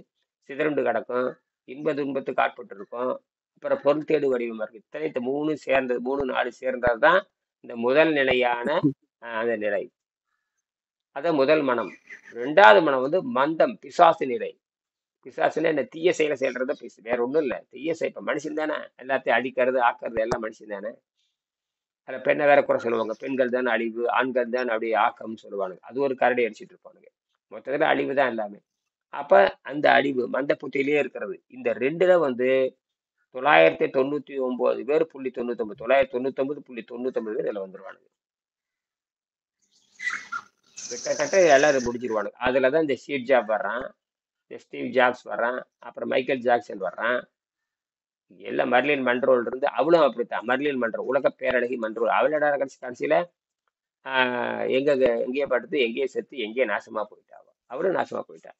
சிதறுண்டு கிடக்கும், இன்ப துன்பத்துக்கு ஆட்பட்டு இருக்கும், அப்புறம் பொருள் தேடு வடிவமா இருக்கு. இத்தனை 3 சேர்ந்தது, 3 4 சேர்ந்ததுதான் இந்த முதல் நிலையான அந்த நிலை. அதான் முதல் மனம். 2வது மனம் வந்து மந்தம், பிசாசு நிலை. பிசாசுன்னா என்ன? தீய செயலை செய்யறத வேற ஒண்ணும் இல்லை. தீய செயல். இப்ப மனுஷன் தானே எல்லாத்தையும் அடிக்கிறது ஆக்கிறது எல்லாம் மனுஷன் தானே. அதில் பெண்ணை வேற குறை சொல்லுவாங்க, பெண்கள் தான் அழிவு, ஆண்கள் தான் அப்படி ஆக்கம்னு சொல்லுவானுங்க. அது ஒரு கரடி அடிச்சுட்டு இருப்பானுங்க. மொத்தத்துல அழிவு தான் எல்லாமே. அப்ப அந்த அழிவு மந்த புத்தியிலேயே இருக்கிறது. இந்த 2ல வந்து 999 பேர் புள்ளி 99, 999.99 பேர் இதுல வந்துருவானுங்க. கிட்டத்தட்ட எல்லாரும் முடிச்சிருவானுங்க. அதுலதான் இந்த ஸ்டீவ் ஜாப்ஸ் வர்றான், அப்புறம் மைக்கேல் ஜாக்சன் வர்றான், எல்லாம் மர்லின் மன்றோல் இருந்து அவளும் அப்படித்தான். மர்லின் மன்றோ உலக பேரழகி மன்றோல். அவளோட கடைசியில எங்கேயே படுத்து, எங்கேயே செத்து, எங்கேயே நாசமா போயிட்டா. அவளும் நாசமா போயிட்டா.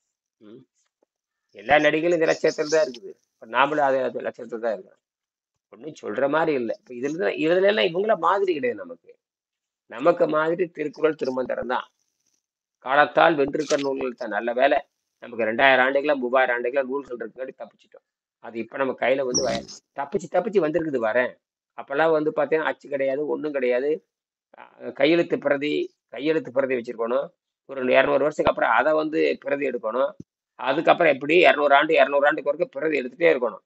எல்லா நடிகளும் இந்த லட்சத்துல தான் இருக்குது. இப்ப நாமளும் அது லட்சத்துல தான் இருக்கோம். ஒன்றும் சொல்ற மாதிரி இல்லை. இப்ப இதுல எல்லாம் இவங்கள மாதிரி கிடையாது. நமக்கு மாதிரி திருக்குறள் திருமந்திரம் தான். காலத்தால் வென்றிருக்கிற நூல்கள் தான். நல்ல வேலை நமக்கு 2000 ஆண்டுகளா 3000 ஆண்டுகளா நூல்கள் இருக்குங்காட்டி தப்பிச்சிட்டோம். அது இப்ப நம்ம கையில வந்து தப்பிச்சு வந்திருக்குது. வரேன் அப்பெல்லாம் வந்து பார்த்தீங்கன்னா அச்சு கிடையாது, ஒன்றும் கிடையாது. கையெழுத்து பிரதி வச்சிருக்கணும். ஒரு 200 வருஷத்துக்கு அப்புறம் அதை வந்து பிரதி எடுக்கணும். அதுக்கப்புறம் எப்படி 200 ஆண்டுக்கு வரைக்கும் பிரதி எடுத்துட்டே இருக்கணும்.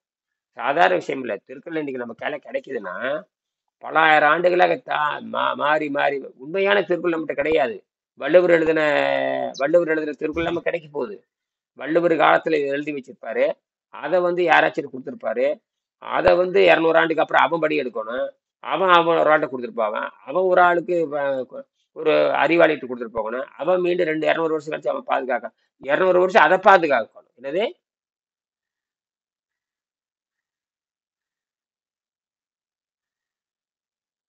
சாதாரண விஷயம் இல்லை. திருக்குறள் இன்னைக்கு நம்ம கையில கிடைக்குதுன்னா பல ஆயிரம் ஆண்டுகளாக மாறி மாறி உண்மையான திருக்குறள் நம்மகிட்ட கிடையாது. வள்ளுவர் எழுதின திருக்குறள் நம்ம கிடைக்க போகுது. வள்ளுவர் காலத்துல எழுதி வச்சிருப்பாரு, அதை வந்து யாராச்சும் கொடுத்துருப்பாரு. அதை வந்து 200 ஆண்டுக்கு அப்புறம் அவன் படி எடுக்கணும். அவன் ஒரு ஆட்டை கொடுத்துருப்பாங்க. அவன் ஒரு ஆளுக்கு ஒரு அறிவாளிட்டு கொடுத்துட்டு போகணும். அவன் மீண்டும் 200 வருஷம் கழிச்சு அவன் பாதுகாக்க 200 வருஷம் அதை பாதுகாக்கணும். என்னது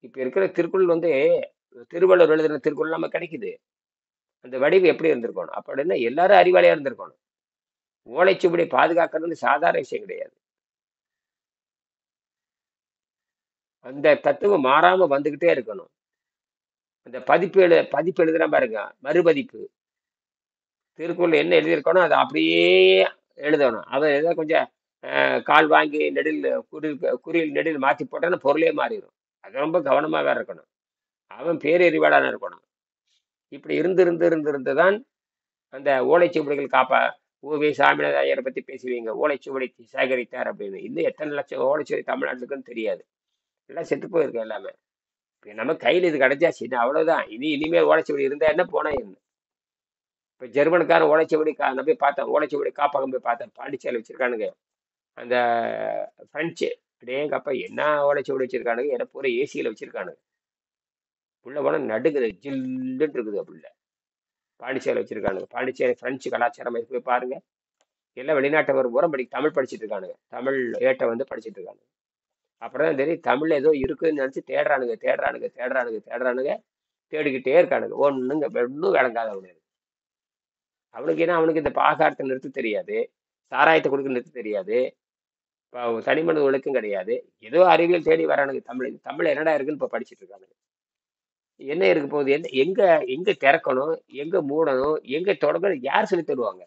இப்ப இருக்கிற திருக்குறள் வந்து திருவள்ளுவர் எழுதின திருக்குறள் நம்ம கிடைக்குது. அந்த வடிவு எப்படி இருந்திருக்கணும்? அப்படின்னா எல்லாரும் அறிவாளியா இருந்திருக்கணும். ஓலைச்சுவடியை பாதுகாக்கிறது சாதாரண விஷயம் கிடையாது. அந்த தத்துவம் மாறாம வந்துகிட்டே இருக்கணும். அந்த பதிப்பு எழுதுனா பாருங்க, மறுபதிப்பு. திருக்குறள் என்ன எழுதியிருக்கணும் அதை அப்படியே எழுதணும். அவன் ஏதோ கொஞ்சம் கால் வாங்கி குறியில் நெடில் மாற்றி போட்டான்னா பொருளே மாறிடும். அது ரொம்ப கவனமாக வேற இருக்கணும். அவன் பேரறிவாளனாக இருக்கணும். இப்படி இருந்து தான் அந்த ஓலைச்சுவடிகள் ஓவி சாமிநாத ஐயரை பற்றி பேசுவீங்க, ஓலைச்சுவடி சேகரித்தார் அப்படின்னு. இன்னும் எத்தனை லட்சம் ஓலைச்சுவடி தமிழ்நாட்டுக்குன்னு தெரியாது. எல்லாம் செத்து போயிருக்கு எல்லாமே. இப்போ நம்ம கையில் இது கிடைச்சாச்சு, அவ்வளோதான். இனிமேல் ஓலைச்சுவடி இருந்தால் என்ன போனா என்ன. இப்போ ஜெர்மனுக்காரன் ஓலைச்சுவடி நான் போய் பார்த்தேன், ஓலைச்சுவடி காப்பகம் போய் பார்த்தேன், பாண்டிச்சேரியில் வச்சிருக்கானுங்க. அந்த ஃப்ரெஞ்சு அப்படியேங்கப்பா என்ன ஓலைச்சுவடி வச்சிருக்கானுங்க, என்ன பூரா ஏசியில் வச்சிருக்கானுங்க. உள்ள போனால் நடுக்குது, ஜில்லுன்னு இருக்குது. அப்படில்ல பாண்டிச்சேரியில் வச்சிருக்கானுங்க. பாண்டிச்சேரி ஃப்ரெஞ்சு கலாச்சாரம் போய் பாருங்க. எல்லாம் வெளிநாட்டவர் பூரா தமிழ் படிச்சுட்டு இருக்கானுங்க. தமிழ் ஏட்டை வந்து படிச்சுட்டு இருக்கானுங்க. அப்புறம் தான் தெரியும் தமிழ் ஏதோ இருக்குதுன்னு நினச்சி தேடுறானுங்க. தேடிக்கிட்டே இருக்கானுங்க. ஒன்றும் விளங்காத அவனுக்கு. ஏன்னா அவனுக்கு இந்த ஆகாரத்தை நிறுத்த தெரியாது, சாராயத்தை கொடுக்க நிறுத்த தெரியாது, இப்போ தனிமனித ஒழுக்கம் கிடையாது. ஏதோ அறிவியல் தேடி வரானுங்க. தமிழ் என்னடா இருக்குன்னு இப்போ படிச்சுட்டு இருக்கானுங்க. என்ன இருக்க போகுது, எங்க திறக்கணும், எங்க மூடணும், எங்க தொடங்கணும், யார் சொல்லி தருவாங்க?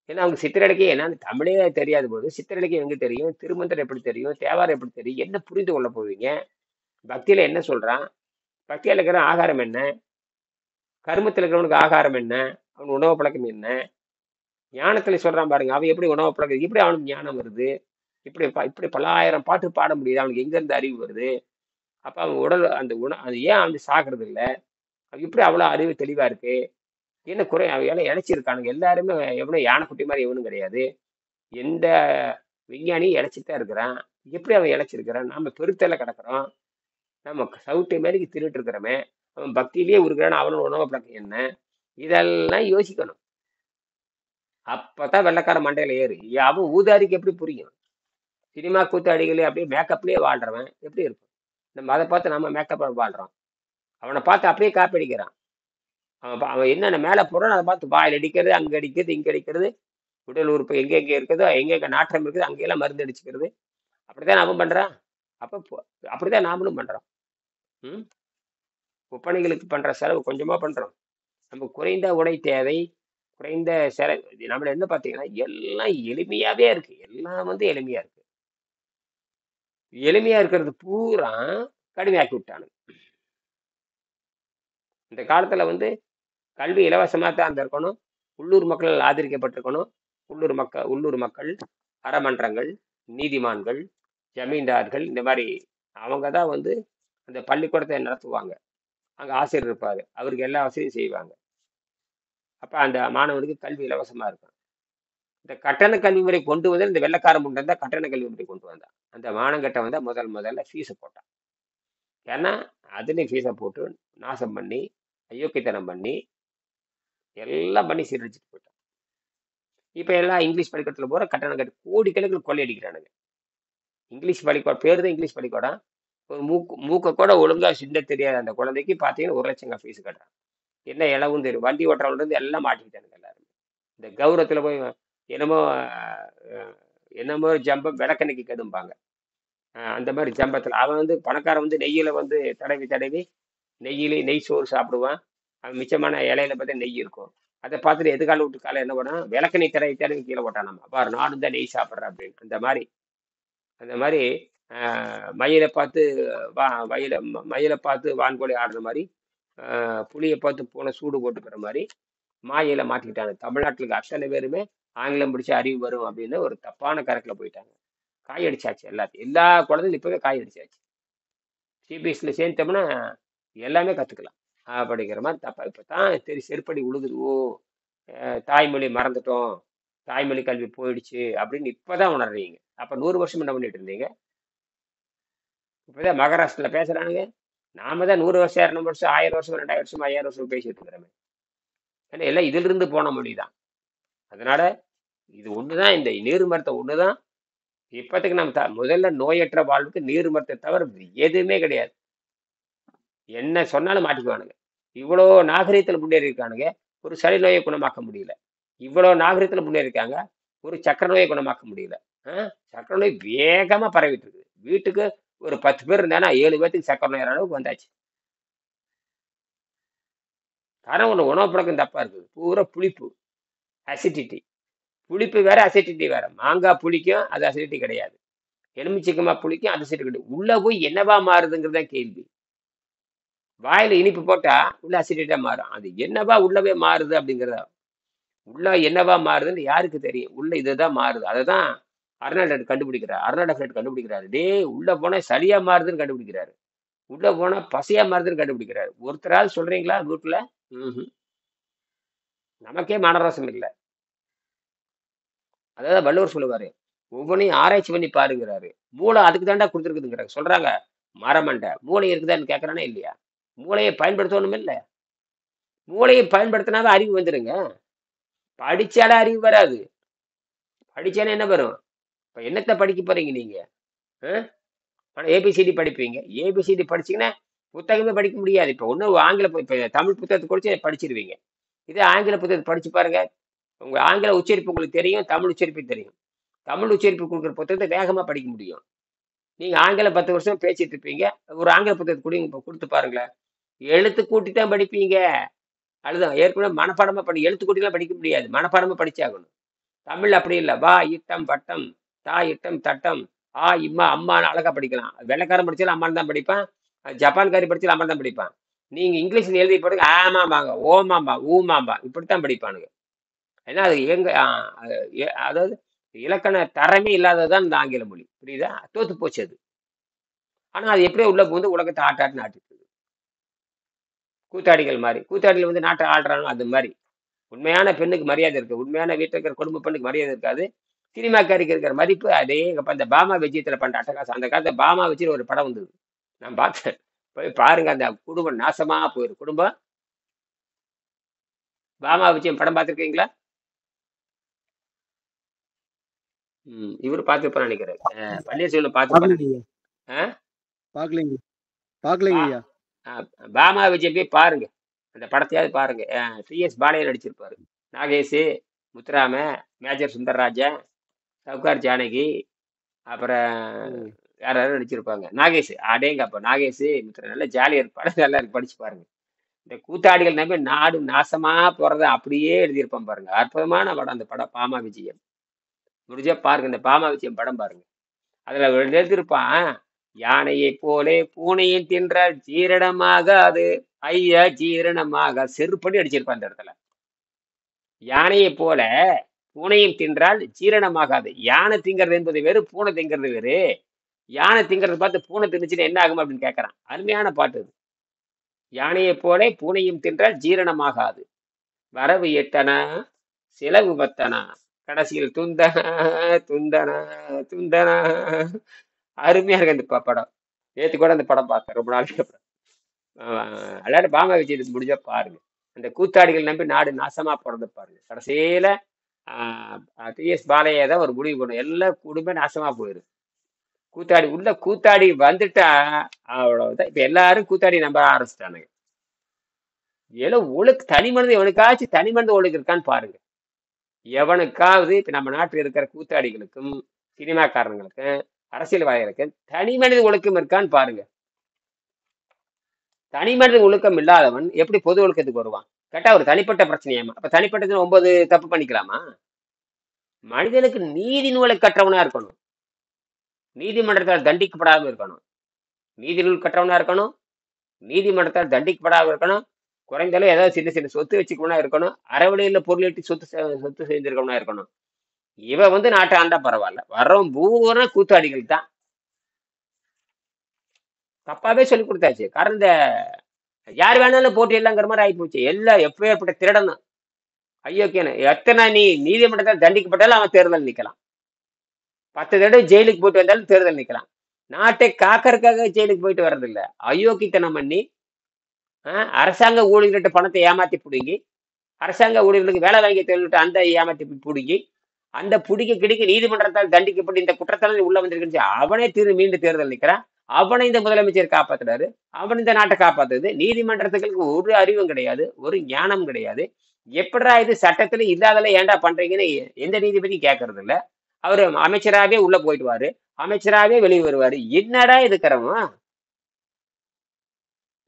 ஏன்னா அவங்க சித்திரலைக்கே என்னன்னு தமிழே தெரியாத போது சித்திரலைக்கு எங்க தெரியும், திருமந்திரம் எப்படி தெரியும், தேவாரம் எப்படி தெரியும், என்ன புரிந்து கொள்ள போவீங்க? பக்தியில என்ன சொல்றான், பக்தியில இருக்கிற ஆகாரம் என்ன, கர்மத்தில் இருக்கிறவனுக்கு ஆகாரம் என்ன, அவன் உணவு பழக்கம் என்ன, ஞானத்துல சொல்றான் பாருங்க, அவன் எப்படி உணவு பழக்கம், இப்படி அவனுக்கு ஞானம் வருது, இப்படி பல்லாயிரம் பாட்டு பாட முடியுது, அவனுக்கு எங்க இருந்து அறிவு வருது? அப்ப அவன் உடல் அது ஏன் வந்து சாகிறது இல்லை? இப்படி அவ்வளவு அறிவு தெளிவா இருக்கு. என்ன குறை, அவன் இழைச்சிருக்கானுங்க. எல்லாருமே எவனும் யானைக்குட்டி மாதிரி எவனும் கிடையாது. எந்த விஞ்ஞானியும் இழைச்சித்தான் இருக்கிறான். எப்படி அவன் இழைச்சிருக்கிறான்? நாம பெருத்தல கிடக்குறோம், நம்ம சவுட்டு மேலைக்கு திருட்டு இருக்கிறோமே, அவன் பக்தியிலேயே இருக்கிறான், அவனோட உணவு பழக்கம் என்ன, இதெல்லாம் யோசிக்கணும். அப்பதான் வெள்ளைக்கார மண்டையில ஏறு. அவன் ஊதாரிக்கு எப்படி புரியும்? சினிமா கூத்தாடிகளே அப்படியே மேக்கப்லயே வாழ்றவன் எப்படி இருக்கும்? நம்ம அதை பார்த்து நம்ம மேக்கப் வாழ்றோம், அவனை பார்த்து அப்படியே காப்பி அடிக்கிறான். அவன் என்னென்ன மேலே போடுறான் அதை பார்த்து வாயில் அடிக்கிறது, அங்கே அடிக்கிறது, இங்கே அடிக்கிறது, உடல் உறுப்பு எங்கெங்கே இருக்குதோ எங்கெங்கே நாற்றம் இருக்குது அங்கெல்லாம் மருந்து அடிச்சுக்கிறது. அப்படித்தான் அவன் பண்ணுறான். அப்படிதான் நாமளும் பண்ணுறோம். ஒப்பனைகளுக்கு பண்ணுற செலவு கொஞ்சமாக பண்ணுறோம். நம்ம குறைந்த உடை தேவை, குறைந்த செலவு. நம்மள என்ன பார்த்தீங்கன்னா எல்லாம் எளிமையாகவே இருக்கு. எல்லாம் வந்து எளிமையாக இருக்கு. எளிமையாக இருக்கிறது பூரா கடுமையாக்கி விட்டானுங்க. இந்த காலத்தில் வந்து கல்வி இலவசமாக தான் இருக்கணும், உள்ளூர் மக்கள் ஆதரிக்கப்பட்டிருக்கணும். உள்ளூர் மக்கள், அறமன்றங்கள், நீதிமான்கள், ஜமீன்தார்கள், இந்த மாதிரி அவங்க தான் வந்து அந்த பள்ளிக்கூடத்தை நடத்துவாங்க. அங்கே ஆசிரியர் இருப்பார், அவருக்கு எல்லா வசதியும் செய்வாங்க. அப்போ அந்த மாணவனுக்கு கல்வி இலவசமாக இருக்கும். இந்த கட்டண கல்வி முறை கொண்டு வந்து இந்த வெள்ளைக்காரன் முண்டை தான் கட்டண கல்வி முறை கொண்டு வந்தான். அந்த மானங்கட்டை வந்து முதல்ல ஃபீஸை போட்டான். ஏன்னா அதுலேயும் ஃபீஸை போட்டு நாசம் பண்ணி அயோக்கியத்தனம் பண்ணி எல்லாம் பண்ணி சீரழிச்சிட்டு போயிட்டான். இப்போ எல்லாம் இங்கிலீஷ் பள்ளிக்கூடத்தில் போகிற கட்டணம் கட்டி கோடிக்கணக்கில் கொள்ளையடிக்கிறானுங்க. இங்கிலீஷ் பள்ளிக்கூடம் பேர் தான் இங்கிலீஷ் பள்ளிக்கூடம். ஒரு மூக்கை கூட ஒழுங்காக சின்ன தெரியாத அந்த குழந்தைக்கு பார்த்தீங்கன்னா 1 லட்சம் ஃபீஸ் கட்டுறான். என்ன இளவும் தெரியும், வண்டி ஓட்டுறவங்க எல்லாம் மாட்டிக்கிட்டானுங்க எல்லாருமே. இந்த கௌரவத்தில் போய் என்னமோ ஜம்பம் விளக்கணைக்கு கெடும்பாங்க, அந்த மாதிரி ஜம்பத்தில் அவன் வந்து பணக்காரன் வந்து நெய்யில் வந்து தடவி நெய் சோறு சாப்பிடுவான். அவன் மிச்சமான இலையில பார்த்தா நெய் இருக்கும். அதை பார்த்துட்டு எதுக்கால விட்டு காலை என்ன பண்ணான், விளக்கணை தடவி கீழே போட்டான். நம்ம பாரு நானும் தான் நெய் சாப்பிட்றேன் அப்படின்னு. அந்த மாதிரி மயிலை பார்த்து வான்கோழி ஆடுற மாதிரி, புளியை பார்த்து பூனை சூடு போட்டுக்கிற மாதிரி மாயில மாற்றிக்கிட்டாங்க. தமிழ்நாட்டுக்கு அத்தனை பேருமே ஆங்கிலம் பிடிச்ச அறிவு வரும் அப்படின்னு ஒரு தப்பான கணக்கில் போயிட்டாங்க. காயடிச்சாச்சு எல்லா குழந்தையும் இப்போவே காயடிச்சாச்சு. சிபிஎஸ்சியில் சேர்த்தோம்னா எல்லாமே கற்றுக்கலாம் அப்படிங்கிற மாதிரி தப்பா. இப்போ தான் செருப்படி உழுகுது. ஓ, தாய்மொழி மறந்துட்டோம், தாய்மொழி கல்வி போயிடுச்சு அப்படின்னு இப்போதான் உணர்றீங்க. அப்போ 100 வருஷம் என்ன பண்ணிட்டு இருந்தீங்க? இப்போதான் மகாராஷ்டிரில் பேசுகிறானுங்க. நாம தான் 100 வருஷம் 200 வருஷம் 1000 வருஷம் 2000 வருஷம் 5000 வருஷம் பேசிட்டு இருக்கிறோமே. ஏன்னா எல்லாம் இதிலிருந்து போன மொழி தான். அதனால இது ஒண்ணுதான், இந்த நீர் மருத்துவம் ஒண்ணுதான் இப்போதைக்கு நம்ம முதல்ல நோயற்ற வாழ்வுக்கு நீர் மருத்துவத்தை தவிர எதுவுமே கிடையாது. என்ன சொன்னாலும் மாட்டிக்குவானுங்க. இவ்வளோ நாகரீகத்தில் முன்னேறி இருக்கானுங்க, ஒரு சளி நோயை குணமாக்க முடியல. இவ்வளோ நாகரீகத்தில் முன்னேறி இருக்காங்க, ஒரு சக்கரை நோயை குணமாக்க முடியல. சக்கரை நோய் வேகமாக பரவிட்டு இருக்குது. வீட்டுக்கு ஒரு 10 பேர் இருந்தானா 7 பேர்த்துக்கு சக்கரை நோய் அளவுக்கு வந்தாச்சு. காரணம் ஒன்று, உணவு பழக்கம் தப்பா இருக்குது. பூரா புளிப்பு, அசிடிட்டி. புளிப்பு வேற, அசிடிட்டி வேற. மாங்காய் புளிக்கும், அது அசிடிட்டி கிடையாது. எலுமிச்சைக்கமா புளிக்கும், அது அசிடிட்டி கிடையாது. உள்ள போய் என்னவா மாறுதுங்கிறத கேள்வி. வாயில இனிப்பு போட்டா உள்ள அசிடிட்டா மாறும். அது என்னவா உள்ளவே மாறுது அப்படிங்கிறத, உள்ள என்னவா மாறுதுன்னு யாருக்கு தெரியும்? உள்ள இதுதான் மாறுது. அததான் அர்னால்ட் கண்டுபிடிக்கிறார். அர்னால்ட் கண்டுபிடிக்கிறாரு. டேய், உள்ள போனா சளியா மாறுதுன்னு கண்டுபிடிக்கிறாரு. உள்ள போனா பசையா மாறுதுன்னு கண்டுபிடிக்கிறாரு. ஒருத்தரால் சொல்றீங்களா வீட்டுல? நமக்கே மனரசம் இல்லை. அதாவது வள்ளுவர் சொல்லுவாரு, ஒவ்வொன்றையும் ஆராய்ச்சி பண்ணி பாருங்கிறாரு. மூளை அதுக்கு தாண்டா கொடுத்துருக்குதுங்கிறாங்க. சொல்றாங்க மரமண்டை மூளை இருக்குதான்னு கேட்கறானே இல்லையா? மூளையை பயன்படுத்தணும் இல்லை? மூளையை பயன்படுத்தினாவே அறிவு வந்துடுங்க. படிச்சாலே அறிவு வராது. படிச்சாலே என்ன வரும்? இப்ப என்னத்தை படிக்க போறீங்க நீங்க? ஆனால் ஏபிசிடி படிப்பீங்க. ஏபிசிடி படிச்சீங்கன்னா புத்தகமே படிக்க முடியாது. இப்போ ஒன்றும் ஆங்கில இப்போ தமிழ் புத்தகத்தை குறித்து படிச்சிருவீங்க. இதே ஆங்கில புத்தகத்தை படிச்சு பாருங்க. உங்க ஆங்கில உச்சரிப்பு உங்களுக்கு தெரியும், தமிழ் உச்சரிப்பு தெரியும். தமிழ் உச்சரிப்பு கொடுக்குற புத்தகத்தை வேகமா படிக்க முடியும். நீங்க ஆங்கிலம் 10 வருஷம் பேசிட்டு இருப்பீங்க, ஒரு ஆங்கில புத்தகத்தை கொடுத்து பாருங்களேன், எழுத்து கூட்டி தான் படிப்பீங்க. அதுதான் ஏற்கனவே மனப்பாடமா எழுத்து கூட்டிலாம் படிக்க முடியாது, மனப்பாடமா படிச்சாகணும். தமிழ் அப்படி இல்லை. வா இட்டம் பட்டம், தா இட்டம் தட்டம், ஆ இம்மா அம்மான்னு அழகா படிக்கலாம். வெள்ளைக்காரன் படிச்சாலும் அம்மான்னு தான் படிப்பான், ஜப்பான்காரி படிச்சாலும் அம்மா தான் படிப்பான். நீங்க இங்கிலீஷ்ல எழுதி போடுங்க, ஆமாம்பாங்க, ஓமாம்பா, ஊமாம்பா, இப்படித்தான் படிப்பானுங்க. ஏன்னா அது அதாவது இலக்கண தரமே இல்லாததான் இந்த ஆங்கில மொழி. புரியுதா? தோத்து போச்சு அது. ஆனா அது எப்படியோ உள்ள வந்து உலகத்தை ஆட்டாட்டு நாட்டு கூத்தாடிகள் மாதிரி. கூத்தாடிகள் வந்து நாட்டை ஆடுறாங்க. அது மாதிரி உண்மையான பெண்ணுக்கு மரியாதை இருக்கு, உண்மையான வீட்டில் இருக்கிற குடும்ப பெண்ணுக்கு மரியாதை இருக்காது. சினிமாக்காரிக்கு இருக்கிற மதிப்பு அதே இந்த பாமா விஜயத்துல பண்ற அட்டகாசம். அந்த காலத்துல பாமா விஜய் ஒரு படம் வந்தது, நான் பார்த்தேன். போய் பாருங்க, அந்த குடும்பம் நாசமா போயிரு. குடும்பம் பாமா விஜயம் படம் பார்த்துருக்கீங்களா? இவரு பார்த்துருப்பான்னு நினைக்கிறேன். பன்னீர்செல்வம் பார்த்துருப்பாரு. பாமா விஜய் போய் பாருங்க, அந்த படத்தையாவது பாருங்க. சிஎஸ் பாலையா நடிச்சிருப்பாரு. நாகேஷ், முத்துராம, மேஜர் சுந்தரராஜன், சவுகார் ஜானகி, அப்புறம் யாரும் நடிச்சிருப்பாங்க. நாகேஷ், அடேங்கப்பா, நாகேஷ் முத்துரா நல்லா ஜாலியா இருப்பாரு. நல்லா இருக்கு, படிச்சு பாருங்க. இந்த கூத்தாடிகள் நம்பி நாடு நாசமா போறத அப்படியே எழுதியிருப்பான் பாருங்க. அற்புதமான படம் அந்த படம், பாமா விஜயம். முடிஞ்சா பாருங்க, இந்த பாமா விஜயம் படம் பாருங்க. அதுல எழுதியிருப்பான், யானையை போலே பூனையை தின்றால் ஜீரணமாகாது ஐயா, ஜீரணமாக. செருப்படி அடிச்சிருப்பான் அந்த இடத்துல. யானையை போல பூனையும் தின்றால் ஜீரணமாகாது. யானை திங்கிறது என்பது வேறு, பூனை திங்கிறது வேறு. யானை திங்கிறது பார்த்து பூனை தின்னுச்சுன்னா என்ன ஆகும் அப்படின்னு கேட்கறான். அருமையான பாட்டு இது. யானையை போல பூனையும் தின்றால் ஜீரணமாகாது. வரவு எட்டனா செலவு பத்தனா, கடைசியில் துந்தனா துந்தனா துந்தனா. அருமையா இருக்கு அந்த படம். நேற்று கூட அந்த படம் பார்த்தேன், ரொம்ப நாளைக்கு அப்புறம். எல்லாரும் பாமா விஜய் முடிஞ்சா பாருங்க. அந்த கூத்தாடிகள் நம்பி நாடு நாசமா போறத பாருங்க. கடைசியில டிஎஸ் பாலையா தான் ஒரு முடிவு பண்ணும், எல்லா குடும்பம் நாசமா போயிரு. கூத்தாடி உள்ள கூத்தாடி வந்துட்டா அவ்வளவுதான். இப்ப எல்லாரும் கூத்தாடி நம்ப ஆரம்பிச்சிட்டானுங்க. ஏதோ ஒழுக்கு தனி மனித, எவனுக்காச்சும் தனி மனித ஒழுக்கு இருக்கான்னு பாருங்க. எவனுக்காவது இப்ப நம்ம நாட்டில் இருக்கிற கூத்தாடிகளுக்கும் சினிமாக்காரங்களுக்கும் அரசியல்வாதிகளுக்கும் தனி மனித ஒழுக்கம் இருக்கான்னு பாருங்க. தனி மனித ஒழுக்கம் இல்லாதவன் எப்படி பொது ஒழுக்கத்துக்கு வருவான்? கேட்டா ஒரு தனிப்பட்ட பிரச்சனையாமா? அப்ப தனிப்பட்டது 9 தப்பு பண்ணிக்கலாமா? மனிதனுக்கு நீதி நூலை கற்றவனா இருக்கணும், நீதிமன்றத்தால் தண்டிக்கப்படாம இருக்கணும், நீதி நூல் கற்றவனா இருக்கணும், நீதிமன்றத்தால் தண்டிக்கப்படாம இருக்கணும், குறைந்தாலும் ஏதாவது சின்ன சின்ன சொத்து வச்சுக்கணும்னா இருக்கணும், அறவழியில பொருளீட்டி சொத்து செஞ்சிருக்கணும்னா இருக்கணும். இவன் வந்து நாட்டை ஆண்டா பரவாயில்ல, வர்றவன் பூரா கூத்தாடிகள் தான். தப்பாவே சொல்லி கொடுத்தாச்சு. காரணம் இந்த யார் வேணாலும் போட்டி இல்லைங்கிற மாதிரி ஆகி போச்சு. எல்லாம் எப்பேற்பட்ட திருடனும் ஐயோக்கேன்னு எத்தனை நீதிமன்றத்தால் தண்டிக்கப்பட்டாலும் அவன் தேர்தல் நிற்கலாம். 10 தடவை ஜெயிலுக்கு போயிட்டு வந்தாலும் தேர்தல் நிற்கலாம். நாட்டை காக்கறதுக்காக ஜெயிலுக்கு போயிட்டு வர்றதில்லை. அயோக்கித்தனம் பண்ணி அரசாங்க ஊழியர்கிட்ட பணத்தை ஏமாத்தி பிடுங்கி, அரசாங்க ஊழியர்களுக்கு வேலை வாங்கி தொழில்கிட்ட அந்த ஏமாத்தி பிடுங்கி, அந்த பிடிக்க கிடைக்க நீதிமன்றத்தால் தண்டிக்கப்பட்டு இந்த குற்றத்தால உள்ள வந்திருக்கு அவனே மீண்டும் தேர்தல் நிற்கிறான். அவனை இந்த முதலமைச்சர் காப்பாத்துறாரு, அவன் இந்த நாட்டை காப்பாத்துது. நீதிமன்றத்துக்கு ஒரு அறிவும் கிடையாது, ஒரு ஞானம் கிடையாது. எப்படா இது சட்டத்துல இல்லாதல ஏன்டா பண்றீங்கன்னு எந்த நீதிபதி கேட்கறது இல்ல. அவரு அமைச்சராகவே உள்ள போயிடுவாரு, அமைச்சராகவே வெளியே வருவாரு. என்னடா இருக்கிறவன்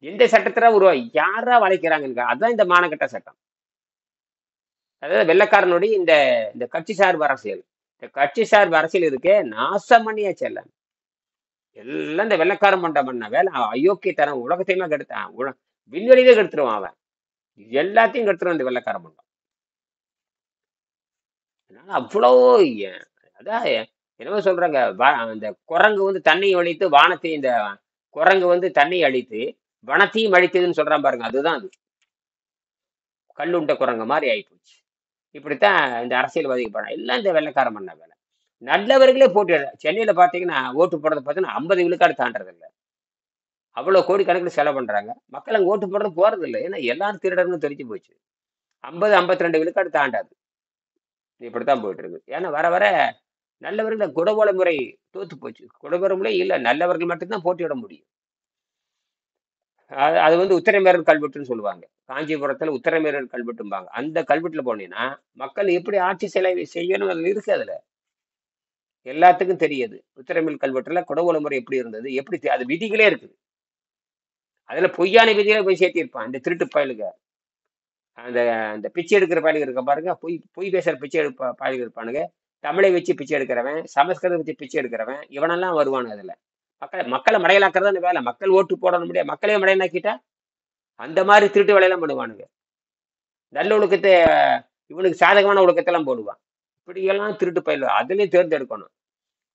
எந்த சட்டத்துல யாரா வளைக்கிறாங்க? அதான் இந்த மானக்கட்ட சட்டம். அதாவது வெள்ளைக்காரனுடைய இந்த இந்த கட்சி சார்பு அரசியல். இந்த கட்சி சார்பு அரசியல் இருக்கே நாசம் பண்ணியாச்சு எல்லாம். எல்லாம் இந்த வெள்ளைக்காரன் பண்ண வேலை. அயோக்கியத்தனம் உலகத்தையுமே கெடுத்தான். விண்வெளியே கெடுத்துருவான் அவன். எல்லாத்தையும் கெடுத்துருவான் இந்த வெள்ளைக்காரன் பண்ண. அதனால அவ்வளோ அதான் என்னவோ சொல்றாங்க, அந்த குரங்கு வந்து தண்ணியை அழித்து வானத்தை, இந்த குரங்கு வந்து தண்ணியை அழித்து வனத்தையும் அழித்ததுன்னு சொல்றான் பாருங்க. அதுதான் அது. கல்லுண்ட குரங்கு மாதிரி ஆயிப்போச்சு. இப்படித்தான் இந்த அரசியல்வாதிகள் பண்ண எல்லாம் இந்த வெள்ளைக்காரன் பண்ண வேலை. நல்லவர்களே போட்டி சென்னையில பாத்தீங்கன்னா ஓட்டு போடுறது பார்த்தீங்கன்னா 50 விழுக்காடு தாண்டறது இல்லை. அவ்வளவு கோடி கணக்கில் செலவு பண்றாங்க. மக்கள் அங்க ஓட்டு போடுறது போறது இல்லை. ஏன்னா எல்லாரும் திருடர்னு தெரிஞ்சு போச்சு. 50-52 விழுக்காடு தாண்டாது. இப்படித்தான் போயிட்டு இருக்கு. ஏன்னா வர வர நல்லவர்கள் குடவோல முறை தோத்து போச்சு. குடவோல முறை இல்ல, நல்லவர்கள் மட்டும்தான் போட்டியிட முடியும். அது வந்து உத்திரமேரல் கல்வெட்டுன்னு சொல்லுவாங்க. காஞ்சிபுரத்துல உத்திரமேரல் கல்வெட்டும்பாங்க. அந்த கல்வெட்டுல போனீங்கன்னா மக்கள் எப்படி ஆட்சி செய்யணும் அது இருக்கு. அதுல எல்லாத்துக்கும் தெரியுது. உத்திரமேரல் கல்வெட்டுல குடவோல முறை எப்படி இருந்தது, எப்படி அது விதிகளே இருக்குது. அதுல பொய்யான விதிகளை போய் சேர்த்திருப்பான் இந்த திருட்டு பயலுங்க. அந்த பிச்சை எடுக்கிற பயலுக்கு இருக்க பாருங்க, பொய் பேசுற பிச்சை பயலுக்கு இருப்பானுங்க. தமிழை வச்சு பிச்சை எடுக்கிறவன், சமஸ்கிருதம் வச்சு பிச்சை எடுக்கிறவன், இவனெல்லாம் வருவானு. அதுல மக்களை மடையலாக்குறது அந்த வேலை. மக்கள் ஓட்டு போடணும் முடியாது, மக்களே மடையலாக்கிட்டா அந்த மாதிரி திருட்டு வேலையெல்லாம் பண்ணுவானுங்க. நல்ல ஒழுக்கத்தை, இவனுக்கு சாதகமான ஒழுக்கத்தெல்லாம் போடுவான். இப்படியெல்லாம் திருட்டு பயிர் அதுலயும் தேர்ந்தெடுக்கணும்.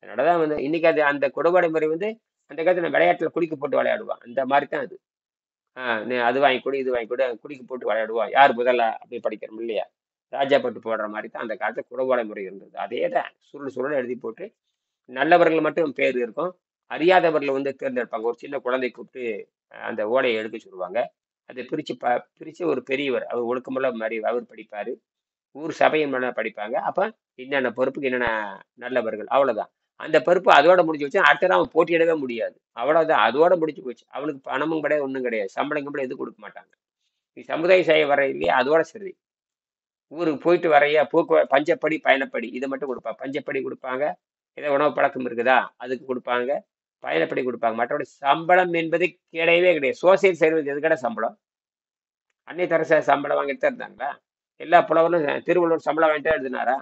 அதனாலதான் வந்து இன்னைக்கு அது அந்த கொடுபாடை முறை வந்து அந்த காலத்துல விளையாட்டுல குடிக்கு போட்டு விளையாடுவான். அந்த மாதிரி தான் அது. அது வாங்கி கொடு, இது வாங்கி கொடு, குடிக்கு போட்டு விளையாடுவான். யார் முதல்ல அப்படி படிக்கிறோம் இல்லையா, ராஜா பட்டு போடுற மாதிரி தான் அந்த காலத்துல குடவோலை முறை இருந்தது. அதே தான் சுருள் எழுதி போட்டு நல்லவர்கள் மட்டும் பேர் இருக்கும், அறியாதவர்கள் வந்து தேர்ந்தெடுப்பாங்க. ஒரு சின்ன குழந்தை கூப்பிட்டு அந்த ஓலையை எடுக்க சொல்லுவாங்க. அதை பிரிச்சு ஒரு பெரியவர், அவர் ஒழுக்கமுள்ள மாதிரி அவர் படிப்பாரு. ஊர் சபையின் மேல படிப்பாங்க. அப்ப என்னென்ன பொறுப்புக்கு என்னென்ன நல்லவர்கள், அவ்வளவுதான். அந்த பொறுப்பு அதோட முடிஞ்சு வச்சு அடுத்ததான் அவன் போட்டியிடவே முடியாது. அவ்வளவுதான், அதோட முடிச்சு போச்சு. அவனுக்கு பணமும் கிடையாது, ஒன்றும் கிடையாது, சம்பளம் கூட எதுவும் கொடுக்க மாட்டாங்க. நீ சமுதாய சேவை வர இல்லையா, அதோட சரி. ஊருக்கு போயிட்டு வரையா, பஞ்சப்படி பயணப்படி இதை மட்டும் கொடுப்பாங்க. பஞ்சப்படி கொடுப்பாங்க, ஏதோ உணவு பழக்கம் இருக்குதா அதுக்கு கொடுப்பாங்க, பயணப்படி கொடுப்பாங்க. மற்றபடி சம்பளம் என்பது கிடையவே கிடையாது. சோசியல் சர்வீஸ் எதுக்கட சம்பளம்? அன்னை தெரசா சம்பளம் வாங்கிட்டு தான் இருந்தாங்களா? எல்லா புலவரும் திருவள்ளுவர் சம்பளம் வாங்கிட்டு தான் எழுதினாரா?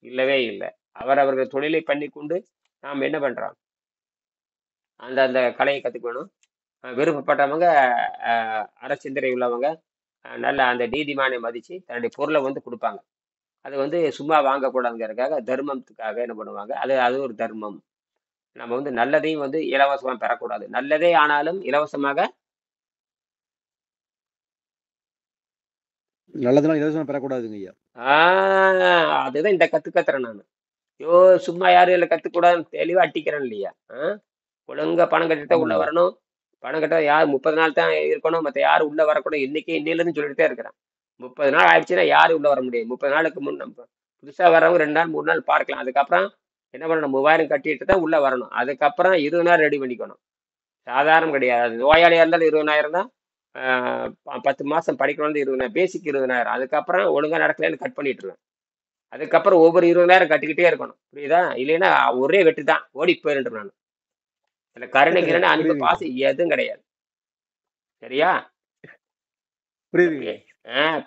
இல்லவே இல்லை. அவர்கள் தொழிலை பண்ணி கொண்டு நாம் என்ன பண்றோம், அந்த கலையை கற்றுக்கணும். விருப்பப்பட்டவங்க அறச்சிந்தரை உள்ளவங்க நல்ல அந்த நீதிமானை மதித்து தன்னுடைய பொருளை வந்து கொடுப்பாங்க. அது வந்து சும்மா வாங்கக்கூடாதுங்கிறதுக்காக தர்மத்துக்காக என்ன பண்ணுவாங்க, அது ஒரு தர்மம். நம்ம வந்து நல்லதையும் வந்து இலவசமாக பெறக்கூடாது. நல்லதே ஆனாலும் இலவசமாக, நல்லதெல்லாம் இலவசமா பெறக்கூடாதுங்க ஐயா. அதுதான் இந்த கத்துறேன் நான். சும்மா யாரும் இல்லை கத்துக்கூடாதுன்னு தெளிவா அட்டிக்கிறேன் இல்லையா? ஒழுங்கா பணம் கட்டிட்டு உள்ள வரணும். பணம் கட்ட யார் 30 நாள் தான் இருக்கணும், மற்ற யாரும் உள்ள வரக்கூடாது. இன்னையிலேருந்து சொல்லிட்டு இருக்கிறேன். 30 நாள் ஆயிடுச்சுன்னா யாரும் உள்ள வர முடியாது. 30 நாளுக்கு முன் நம்ம புதுசா வர்றவங்க 2 நாள் 3 நாள் பார்க்கலாம். அதுக்கப்புறம் என்ன பண்ணணும், 3000 கட்டிட்டு தான் உள்ள வரணும். அதுக்கப்புறம் 20,000 ரெடி பண்ணிக்கணும். சாதாரணம் கிடையாது. நோயாளியா இருந்தாலும் 20,000 தான். 10 மாசம் படிக்கணும் 20,000, பேசிக் 20,000. அதுக்கப்புறம் ஒழுங்கா நடக்கலன்னு கட் பண்ணிட்டுருவேன். அதுக்கப்புறம் ஒவ்வொரு 20,000 கட்டிக்கிட்டே இருக்கணும். புரியுதா? இல்லைன்னா ஒரே வெட்டு தான், ஓடி போயிட்டு நான். இல்ல கருணை கிரணை அன்பு பாசம் எதுவும் கிடையாது. சரியா? புரியுதுங்க.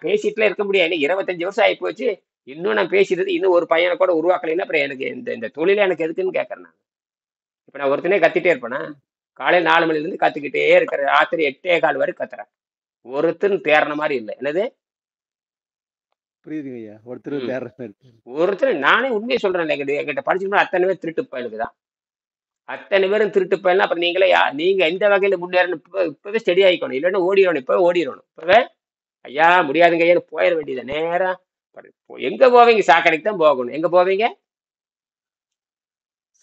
பேசிட்டுல இருக்க முடியாது. 25 வருஷம் ஆகி போச்சு, இன்னும் நான் பேசிட்டு இன்னும் ஒரு பையனை கூட உருவாக்கலைன்னா அப்புறம் எனக்கு இந்த தொழில எனக்கு எதுக்குன்னு கேட்கறேன் நான். இப்ப நான் ஒருத்தனே கத்திட்டே இருப்பேனா? காலையில் 4 மணில இருந்து கத்துக்கிட்டே இருக்கிற, ராத்திரி 8:15 வரை கத்துறேன். ஒருத்தன் தேர்ன மாதிரி இல்லை. என்னது? புரியுதுங்க ஐயா. ஒருத்தர் நானே உண்மையை சொல்றேன். என்கிட்ட படிச்சுக்கணும் அத்தனை பேர் திருட்டு பயலுக்கு தான். அத்தனை பேரும் திருட்டு பயல்னா அப்புறம் நீங்க எந்த வகையில முன்னேறணும் இப்பவே ஸ்டெடி ஆகிக்கணும். இல்லைன்னா ஓடிடணும். இப்பவே ஓடிடணும். இப்பவே ஐயா முடியாதுங்க ஐயா போயிட வேண்டியது நேரம். எங்க போவீங்க? சாக்கடைக்கு தான் போகணும். எங்க போவீங்க?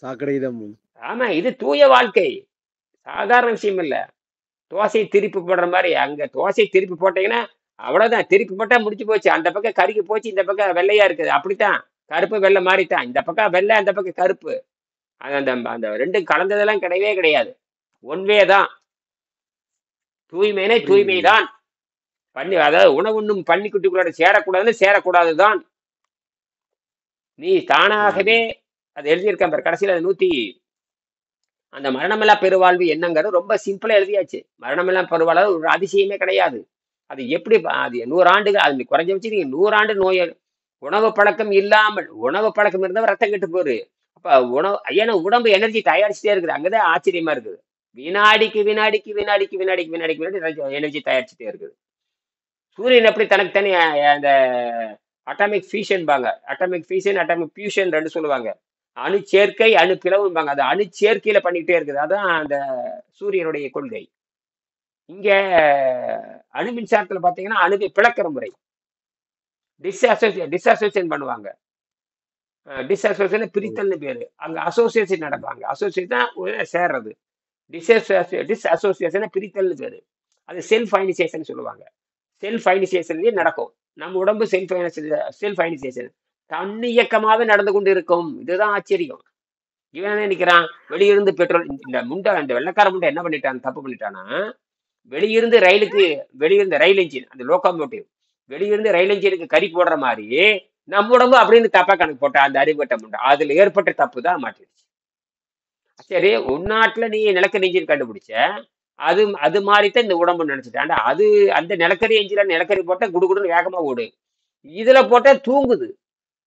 சாக்கடைக்கு தான். ஆமா, இது தூய வாழ்க்கை, சாதாரண விஷயம் இல்ல. தோசையை திருப்பி போடுற மாதிரி அங்க தோசையை திருப்பி போட்டீங்கன்னா அவ்வளவுதான். திருப்பி போட்டா முடிச்சு போச்சு. அந்த பக்கம் கருகி போச்சு, இந்த பக்கம் வெள்ளையா இருக்குது. அப்படித்தான், கருப்பு வெள்ளை மாறித்தான். இந்த பக்கம் வெள்ளை, அந்த பக்கம் கருப்பு. அந்த ரெண்டும் கலந்ததெல்லாம் கிடையவே கிடையாது. ஒன்வே தான். தூய்மைனே தூய்மைதான். அதாவது உணவுண்ணும் பன்னிக்குட்டிகளோட சேரக்கூடாதுதான். நீ தானாகவே அது எழுதியிருக்க கடைசியில் 100 அந்த மரணமில்லா பெருவாழ்வு என்னங்கிறது ரொம்ப சிம்பிளா எழுதியாச்சு. மரணமில்லா பெருவாழ்வு ஒரு அதிசயமே கிடையாது. அது எப்படி அது 100 ஆண்டுகள் அது குறைஞ்ச வச்சு நீங்க 100 ஆண்டு நோய் உணவு பழக்கம் இல்லாமல் உணவு பழக்கம் இருந்தவன் ரத்தம் கெட்டு போரு. அப்ப உணவு ஏன்னா உடம்பு எனர்ஜி தயாரிச்சுட்டே இருக்குது. அங்கதான் ஆச்சரியமா இருக்குது. வினாடிக்கு வினாடிக்கு வினாடிக்கு வினாடிக்கு வினாடிக்கு வினாடி எனர்ஜி தயாரிச்சுட்டே இருக்குது. சூரியன் எப்படி தனக்கு தனி அந்த அட்டாமிக் ஃபியூஷன்பாங்க. அட்டாமிக் ஃபியூஷன் அட்டாமிக் ஃபியூஷன் ரெண்டு சொல்லுவாங்க. அணு சேர்க்கை அணு பிளவும்பாங்க. அது அணு சேர்க்கையில பண்ணிக்கிட்டே இருக்குது. அதான் அந்த சூரியனுடைய கொள்கை. இங்க அணு மின்சாரத்துல பாத்தீங்கன்னா அணுவை பிளக்கிற முறை டிஸ்அசோசியேஷன் பண்ணுவாங்க. டிஸ்அசோசியேஷன் பிரித்தல்னு பேரு. அங்க அசோசியேஷன் நடப்பாங்க. அசோசியேஷன் சேர்றது. டிஸ்அசோசியேஷன் பிரித்தல்னு பேரு. அது செல்ஃப் அயனைசேஷன் சொல்லுவாங்க. செல்ஃப் அயனைசேஷன்லயே நடக்கும். நம்ம உடம்பு செல்ஃப் அயனைசேஷன் தன்னியக்கமாவே நடந்து கொண்டு இருக்கும். இதுதான் ஆச்சரியம். இவன் என்ன நினைக்கிறான், வெளியிருந்து பெட்ரோல் இந்த வெள்ளக்கார முண்டை என்ன பண்ணிட்டான், தப்பு பண்ணிட்டானா, வெளியிருந்து ரயில் என்ஜின் அந்த லோகோமோட்டிவ் வெளியிருந்து ரயில் என்ஜினுக்கு கறி போடுற மாதிரி நம்ம உடம்பு அப்படின்னு தப்பா கணக்கு போட்டா அந்த அறிவுட்ட முண்டை. அதுல ஏற்பட்ட தப்பு தான் மாட்டிடுச்சு. சரி, உள்நாட்டுல நீ நிலக்கரி என்ஜின் கண்டுபிடிச்ச, அது மாதிரிதான் இந்த உடம்பு நினைச்சிட்டாண்டா. அது அந்த நிலக்கரி என்ஜின்ல நிலக்கரி போட்டா குடுகுடுன்னு வேகமா ஓடு, இதுல போட்டா தூங்குது.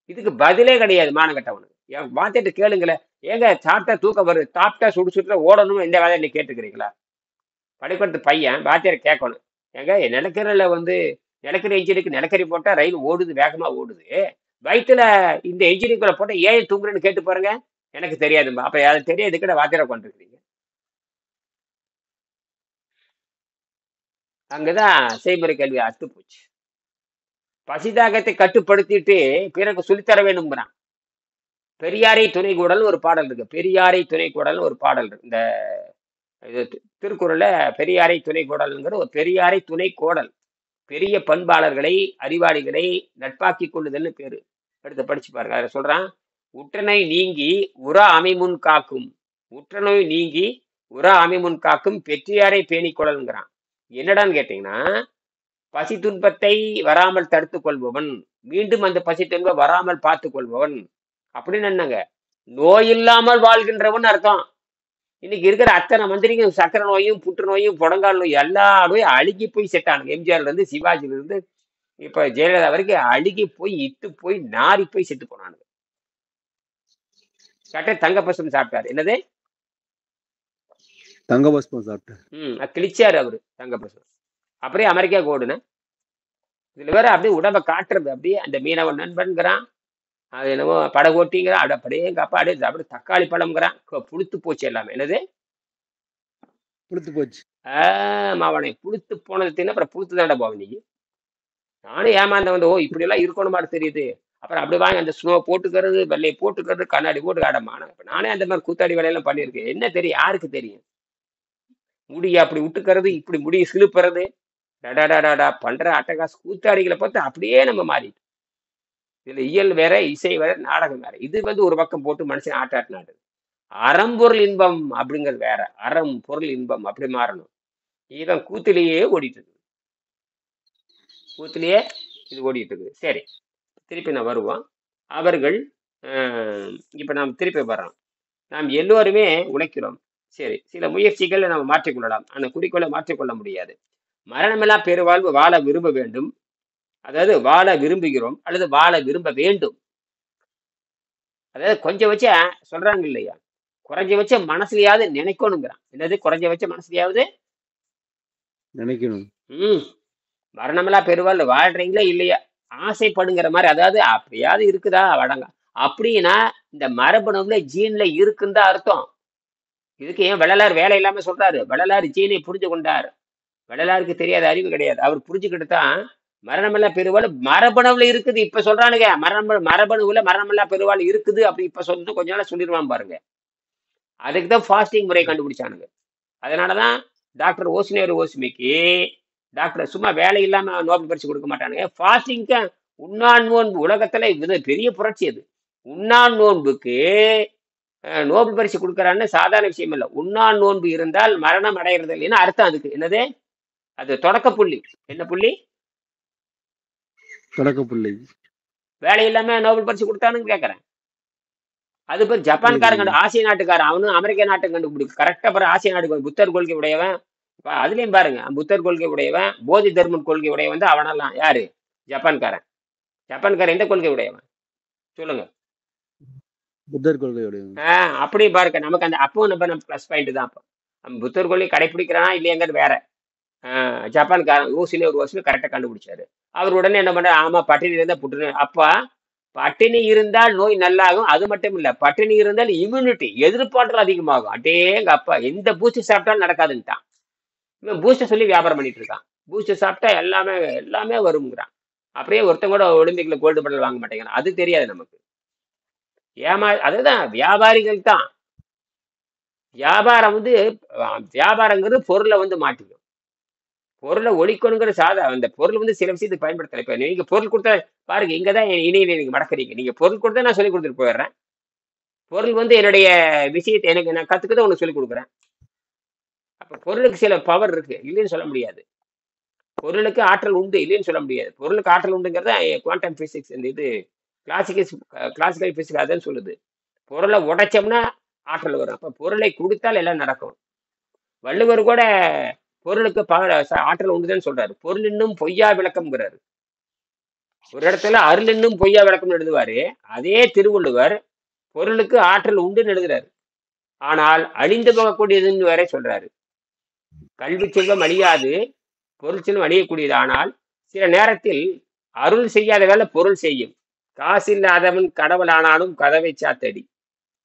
இதுக்கு பதிலே கிடையாது மானகட்டவனுக்கு. வாத்திட்டு கேளுங்களேன், ஏங்க சாப்பிட்டா தூக்கம் வருது, சாப்பிட்டா சுடுசுட்டுல ஓடணும், இந்த வேலையை நீ கேட்டுக்கிறீங்களா? பள்ளிக்கூடத்து பையன் வாத்தியாரை கேட்கணும், ஏங்க நிலக்கரி என்ஜினுக்கு நிலக்கரி போட்டா ரயில் ஓடுது, வேகமா ஓடுது, வயிற்றுல இந்த என்ஜினுக்குள்ள போட்டா ஏன் தூங்குறேன்னு கேட்டு பாருங்க. எனக்கு தெரியாதும்பா. அப்ப அது தெரியாதுக்கிட்ட வாத்தியாரை கொண்டிருக்கிறீங்க. அங்கதான் செய்முறை கல்வி அத்து போச்சு. பசிதாகத்தை கட்டுப்படுத்திட்டு பிறகு சொல்லித்தர வேணுங்கிறான். பெரியாரை துணை கூடல் ஒரு பாடல் இருக்கு. பெரியாரை துணை கூடல் ஒரு பாடல் இருக்கு. இந்த இது திருக்குறள்ல பெரியாரை துணை கூடல்ங்கிற ஒரு பெரியாரை துணை கோடல். பெரிய பண்பாளர்களை அறிவாளிகளை நட்பாக்கி கொள்ளுதல்னு பேரு. எடுத்து படிச்சு பாருங்க. அதை சொல்றான், உற்றநோய் நீங்கி உற அமைமுன் காக்கும், உற்றநோய் நீங்கி உற அமைமுன் காக்கும் பெற்றியாரை பேணி கொள்ளல்ங்கிறான். என்னடான்னு கேட்டீங்கன்னா, பசி துன்பத்தை வராமல் தடுத்து கொள்பவன், மீண்டும் அந்த பசி துன்பம் வராமல் பார்த்து கொள்பவன் அப்படின்னு என்னங்க, நோய் இல்லாமல் வாழ்கின்றவன் அர்த்தம். இன்னைக்கு இருக்கிற அத்தனை மந்திரிக்கும் சக்கரை நோயும் புற்றுநோயும் புடங்கால் நோய் எல்லா நோயும் அழுகி போய் செட்டானுங்க. எம்ஜிஆர்ல இருந்து சிவாஜில இருந்து இப்ப ஜெயலலிதா வரைக்கும் அழுகி போய் இட்டு போய் நாரி போய் செத்து போனானுங்க. சட்டை தங்கப்பசம் சாப்பிட்டாரு. என்னது தங்கபஸ்பம் சாப்பிட்டாரு. கிழிச்சாரு அவரு தங்கப்பசம். அப்படியே அமெரிக்கா கோடுன்னு இதுல வேற அப்படியே உடம்ப காட்டுறது. அப்படியே அந்த மீனவன் நண்பன்கிறான், அது என்னமோ படகோட்டிங்கிறான், அப்படியே எங்க அப்பா அப்படியே தக்காளி பழம்ங்கிறான். புளுத்து போச்சு எல்லாமே. என்னது புளுத்து போச்சு. மாவனை புளுத்து போனது. அப்புறம் புளுத்து தாண்டா போவேன். நீங்க நானும் ஏமாந்த வந்து, ஓ இப்படி எல்லாம் இருக்கணும் மாதிரி தெரியுது. அப்புறம் அப்படி வாங்க அந்த ஸ்னோ போட்டுக்கிறது, வெள்ளையை போட்டுக்கிறது, கண்ணாடி போட்டு ஆடமான. நானே அந்த மாதிரி கூத்தாடி வேலையெல்லாம் பண்ணியிருக்கேன். என்ன தெரியும், யாருக்கு தெரியும்? முடிய அப்படி விட்டுக்கிறது, இப்படி முடிய சிலுப்புறது, டடாடாடா பண்ற அட்டகாசு கூத்தாடிகளை பார்த்து அப்படியே நம்ம மாறிட்டு. இதுல இயல் வேற, இசை வேற, நாடகம் வேற. இது வந்து ஒரு பக்கம் போட்டு மனுஷன் ஆட்டாட்டினாடு. அறம்பொருள் இன்பம் அப்படிங்கிறது வேற. அறம் பொருள் இன்பம் அப்படி மாறணும். இவன் கூத்திலேயே ஓடிட்டு இருக்கு. கூத்திலேயே இது ஓடிட்டு இருக்குது. சரி, திருப்பி நான் வருவோம். அவர்கள் இப்ப நாம் திருப்பி வர்றோம். நாம் எல்லோருமே உழைக்கிறோம். சரி, சில முயற்சிகளை நம்ம மாற்றிக்கொள்ளலாம். அந்த குறிக்கோளை மாற்றிக்கொள்ள முடியாது. மரணமெல்லாம் பெருவாழ்வு வாழ விரும்ப வேண்டும். அதாவது வாழ விரும்புகிறோம் அல்லது வாழ விரும்ப வேண்டும். அதாவது கொஞ்சம் வச்ச சொல்றாங்க இல்லையா, குறைஞ்ச வச்ச மனசுலயாவது நினைக்கணுங்கிறான். என்னது குறைஞ்ச வச்ச மனசுலயாவது நினைக்கணும். மரணமெல்லாம் பெருவாழ்வு வாழ்றீங்களா இல்லையா, ஆசைப்படுங்கிற மாதிரி. அதாவது அப்படியாவது இருக்குதா வடங்க அப்படின்னா இந்த மரபணுல ஜீன்ல இருக்குன்னு தான் அர்த்தம். இதுக்கு ஏன் வள்ளலார் வேலை இல்லாம சொல்றாரு? வள்ளலார் ஜீனை புரிஞ்சு கொண்டார். வள்ளலாருக்கு தெரியாத அறிவு கிடையாது. அவர் புரிஞ்சுக்கிட்டு தான் மரணமெல்லாம் பெருவாள் மரபணுவுல இருக்குது. இப்ப சொல்றானுங்க மரபணுவுல மரணமெல்லாம் பெருவாள் இருக்குது அப்படி இப்ப சொல்லிட்டு கொஞ்ச நாள் சொல்லிடுவான் பாருங்க. அதுக்குதான் ஃபாஸ்டிங் முறையை கண்டுபிடிச்சானுங்க. அதனாலதான் டாக்டர் ஓசிமிக்கு டாக்டர் சும்மா வேலை இல்லாம நோபல் பரிசு கொடுக்க மாட்டானுங்க. ஃபாஸ்டிங்க்கு உண்ணான் நோன்பு உலகத்துல இது பெரிய புரட்சி. அது உண்ணான் நோன்புக்கு நோபல் பரிசு கொடுக்கறான்னு சாதாரண விஷயம் இல்லை. உண்ணான் நோன்பு இருந்தால் மரணம் அடைகிறது இல்லைன்னு அர்த்தம். அதுக்கு என்னது, அது தொடக்க புள்ளி. என்ன புள்ளி? தொடக்க புள்ளி. வேலை இல்லாம நோபல் பரிசு கொடுத்தானுன்னு கேட்கறேன். அது பேர் புரியுது ஜப்பான்காரன் ஐயா. ஆசிய நாட்டுக்காரன், அவனும் அமெரிக்க நாட்டுக்கு கண்டுபிடிக்கும் கரெக்டா பாரு. ஆசிய நாட்டுக்கு புத்தர் கொள்கை உடையவன். அதுலயும் பாருங்க, புத்தர் கொள்கை உடையவன், போதி தர்மன் கொள்கை உடையவன் தான் அவனெல்லாம் யாரு? ஜப்பான்காரன். ஜப்பான்காரன் எந்த கொள்கை உடையவன் சொல்லுங்க? புத்தர் கொள்கையுடைய அப்படி பாருங்க, நமக்கு அந்த அப்போ நம்ம ப்ளஸ் பாயிண்ட் தான். அப்போ நம்ம புத்தர் கொள்கை கடைப்பிடிக்கிறானா இல்லையாங்கிறது வேற. ஜப்பான்காரன் ஊசிலே ஒரு வருஷம் கரெக்டா கண்டுபிடிச்சாரு. அவர் உடனே என்ன பண்ற, ஆமா பட்டினி இருந்தா புற்றுநோய். அப்பா பட்டினி இருந்தால் நோய் நல்லாகும். அது மட்டும் இல்ல, பட்டினி இருந்தால் இம்யூனிட்டி எதிர்ப்பாற்றல் அதிகமாகும். அட்டேங்க அப்பா, எந்த பூஸ்ட் சாப்பிட்டாலும் நடக்காதுன்ட்டான். இவன் பூஸ்டர் சொல்லி வியாபாரம் பண்ணிட்டு இருக்கான். பூஸ்டர் சாப்பிட்டா எல்லாமே எல்லாமே வருங்கிறான். அப்படியே ஒருத்தன் கூட ஒலிம்பிக்ல கோல்டு மெடல் வாங்க மாட்டேங்கிறான். அது தெரியாது நமக்கு. அதுதான் வியாபாரிகள் தான். வியாபாரம் வந்து வியாபாரங்கிறது பொருளை வந்து மாட்டிக்கும். பொருளை ஒழிக்கணுங்கிற அந்த பொருள் வந்து சில விஷயத்துக்கு பயன்படுத்தல. இப்ப நீங்க பொருள் கொடுத்தா பாருங்க, இங்கதான் இணையில நீங்க மடக்கிறீங்க. நீங்க பொருள் கொடுத்தா நான் சொல்லி கொடுத்துட்டு போயிடுறேன். பொருள் வந்து என்னுடைய விஷயத்தை எனக்கு நான் கத்துக்கதான் உனக்கு சொல்லி கொடுக்குறேன். அப்ப பொருளுக்கு சில பவர் இருக்கு, இல்லைன்னு சொல்ல முடியாது. பொருளுக்கு ஆற்றல் உண்டு, இல்லைன்னு சொல்ல முடியாது. பொருளுக்கு ஆற்றல் உண்டுங்கிறத குவாண்டம் பிசிக்ஸ் இந்த இது கிளாசிக்கல் பிசிக்ஸ் அதான் சொல்லுது. பொருளை உடைச்சோம்னா ஆற்றல் வரும். அப்ப பொருளை கொடுத்தால் எல்லாம் நடக்கும். வள்ளுவர் கூட பொருளுக்கு ஆற்றல் உண்டுதான் சொல்றாரு. பொருள் இன்னும் பொய்யா விளக்கம்ங்கிறாரு. ஒரு இடத்துல அருள் இன்னும் பொய்யா விளக்கம் எழுதுவாரு. அதே திருவள்ளுவர் பொருளுக்கு ஆற்றல் உண்டுன்னு எழுதுறாரு. ஆனால் அழிந்து போகக்கூடியதுன்னு வேற சொல்றாரு. கல்வி செல்வம் அழியாது, பொருள் செல்வம் அழியக்கூடியது. ஆனால் சில நேரத்தில் அருள் செய்யாத வேலை பொருள் செய்யும். காசில்லாதவன் கடவுள் ஆனாலும் கதவை சாத்தடி.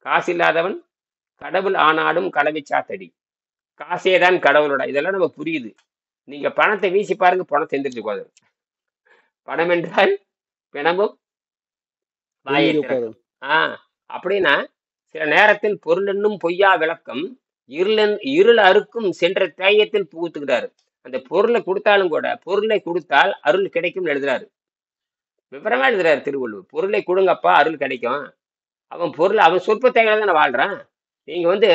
காசில்லாதவன் கடவுள் ஆனாலும் கதவை சாத்தடி. காசேதான் கடவுளோட. இதெல்லாம் நமக்கு புரியுது. நீங்க பணத்தை வீசி பாருங்க, பணம் செஞ்சிருச்சு போது. பணம் என்றால் பிணமும் வாயை திறக்கும். அப்படின்னா சில நேரத்தில் பொருள் என்னும் பொய்யா விளக்கம் இருள் அறுக்கும் சென்ற தேயத்தில் புகுத்துக்கிறாரு. அந்த பொருளை கொடுத்தாலும் கூட, பொருளை கொடுத்தால் அருள் கிடைக்கும் எழுதுறாரு. விவரமா எழுதுறாரு திருவள்ளுவர். பொருளை கொடுங்கப்பா அருள் கிடைக்கும். அவன் சொற்ப தேவையில தான் வாழ்றான். நீங்க வந்து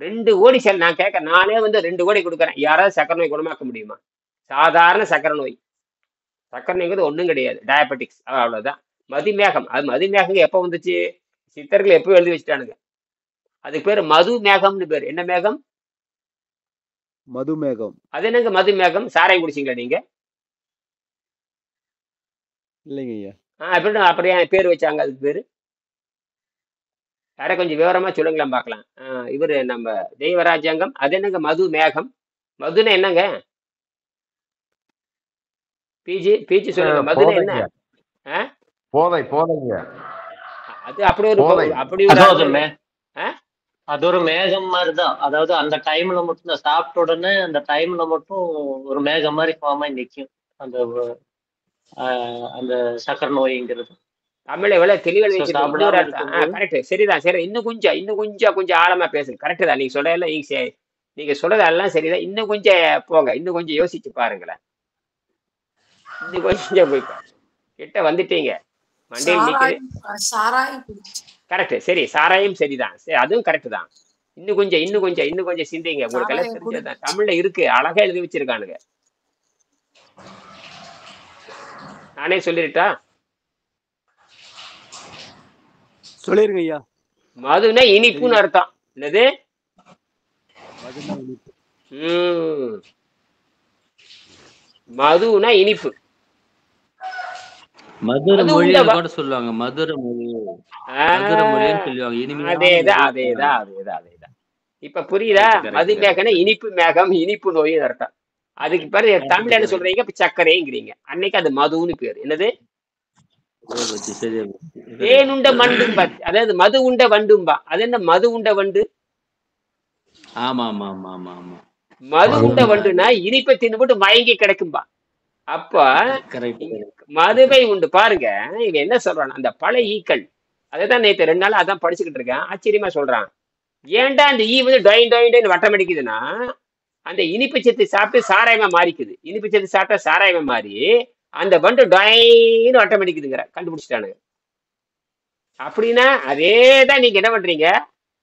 2 கோடி நான் கேட்க, நானே வந்து 2 கோடி கொடுக்குறேன். யாராவது சக்கரை நோய் குணமாக்க முடியுமா? சாதாரண சக்கரை நோய். சக்கரை நோய்ங்கிறது ஒன்றும் கிடையாது, டயபெட்டிக்ஸ், அவ்வளவுதான். மதிமேகம், அது மதிமேகம் எப்போ வந்துச்சு? சித்தர்கள் எப்போ எழுதி வச்சுட்டானுங்க. அதுக்கு பேர் மது மேகம்னு பேர். என்ன மேகம்? மதுமேகம். அது என்னங்க மதுமேகம்? சாராயம் குடிச்சிங்களா நீங்க? இல்லைங்க ஐயா. எப்படி அப்படியே பேர் வச்சாங்க அதுக்கு பேரு? யார கொஞ்சம் விவரமா சொல்லுங்களேன் பார்க்கலாம். இவரு நம்ம தெய்வராஜாங்கம். அது என்னங்க மது மேகம்? மதுன்னா என்னங்க? பிஜி சொல்லுங்க. மதுன்னா என்ன? போதைங்க. அது அப்படி ஒரு அது ஒரு மேகம் மாதிரிதான். அதாவது அந்த டைம்ல மட்டும் சாப்பிட்ட உடனே அந்த டைம்ல மட்டும் ஒரு மேகம் மாதிரி ஃபார்ம் ஆகி நிற்கும் அந்த அந்த சக்கரை நோய்ங்கிறது. தமிழ் எவ்வளவு தெளிவாக கரெக்ட். சரிதான். சரி, இன்னும் கொஞ்சம் ஆழமா பேசுங்க. கரெக்ட் தான் நீங்க சொல்றதெல்லாம். நீங்க சொல்றதெல்லாம் சரிதான். இன்னும் கொஞ்சம் போங்க, இன்னும் கொஞ்சம் யோசிச்சு பாருங்களேன். இன்னும் கொஞ்சம் போய் கிட்ட வந்துட்டீங்க, மண்டையில் நிக்குது. கரெக்ட். சரி, சாராயம் சரிதான். சரி, அதுவும் கரெக்ட் தான். இன்னும் கொஞ்சம் சிந்திங்க. உங்களுக்கு எல்லாம் தெரிஞ்சதுதான். தமிழ்ல இருக்கு, அழகா எழுதி வச்சிருக்கானுங்க. நானே சொல்லிட்டா? சொல்லிருங்க ஐயா. மதுனா இனிப்புன்னு அர்த்தம். என்னது? மதுனா இனிப்பு. மதுரை மொழியில கூட சொல்லுவாங்க. மதுரை மொழின்னு சொல்லுவாங்க. அதேதான். இப்ப புரியுதா? மது மேகன இனிப்பு மேகம், இனிப்பு நோய் அர்த்தம். அதுக்கு பிறகு தமிழ் என்ன சொல்றீங்க? சர்க்கரைங்கிறீங்க. அன்னைக்கு அது மதுன்னு பேரு. என்னது? தேனுண்ட மண்டும். அதாவது மது உண்ட வண்டும்பா. அது என்ன மது உண்ட வண்டு? ஆமா. மது உண்ட வண்டுனா இனிப்பை தின்னு போட்டு மயங்கி கிடைக்கும்பா. அப்ப மதுவை உண்டு பாருங்க. இவன் என்ன சொல்றான்? அந்த பல ஈக்கள், அதைதான் நேற்று 2 நாள் அதான் படிச்சுக்கிட்டு இருக்கேன். ஆச்சரியமா சொல்றான். ஏன்டா அந்த ஈ வந்து டொயின் வட்டம் அடிக்குதுன்னா, அந்த இனிப்பு சத்து சாப்பிட்டு சாராயமா மாறிக்குது. இனிப்பு சத்து சாப்பிட்டா சாராயமா மாறி அந்த வண்டு டொயின்னு வட்டம் அடிக்குதுங்கிற கண்டுபிடிச்சிட்டானுங்க. அப்படின்னா அதேதான் நீங்க என்ன பண்றீங்க?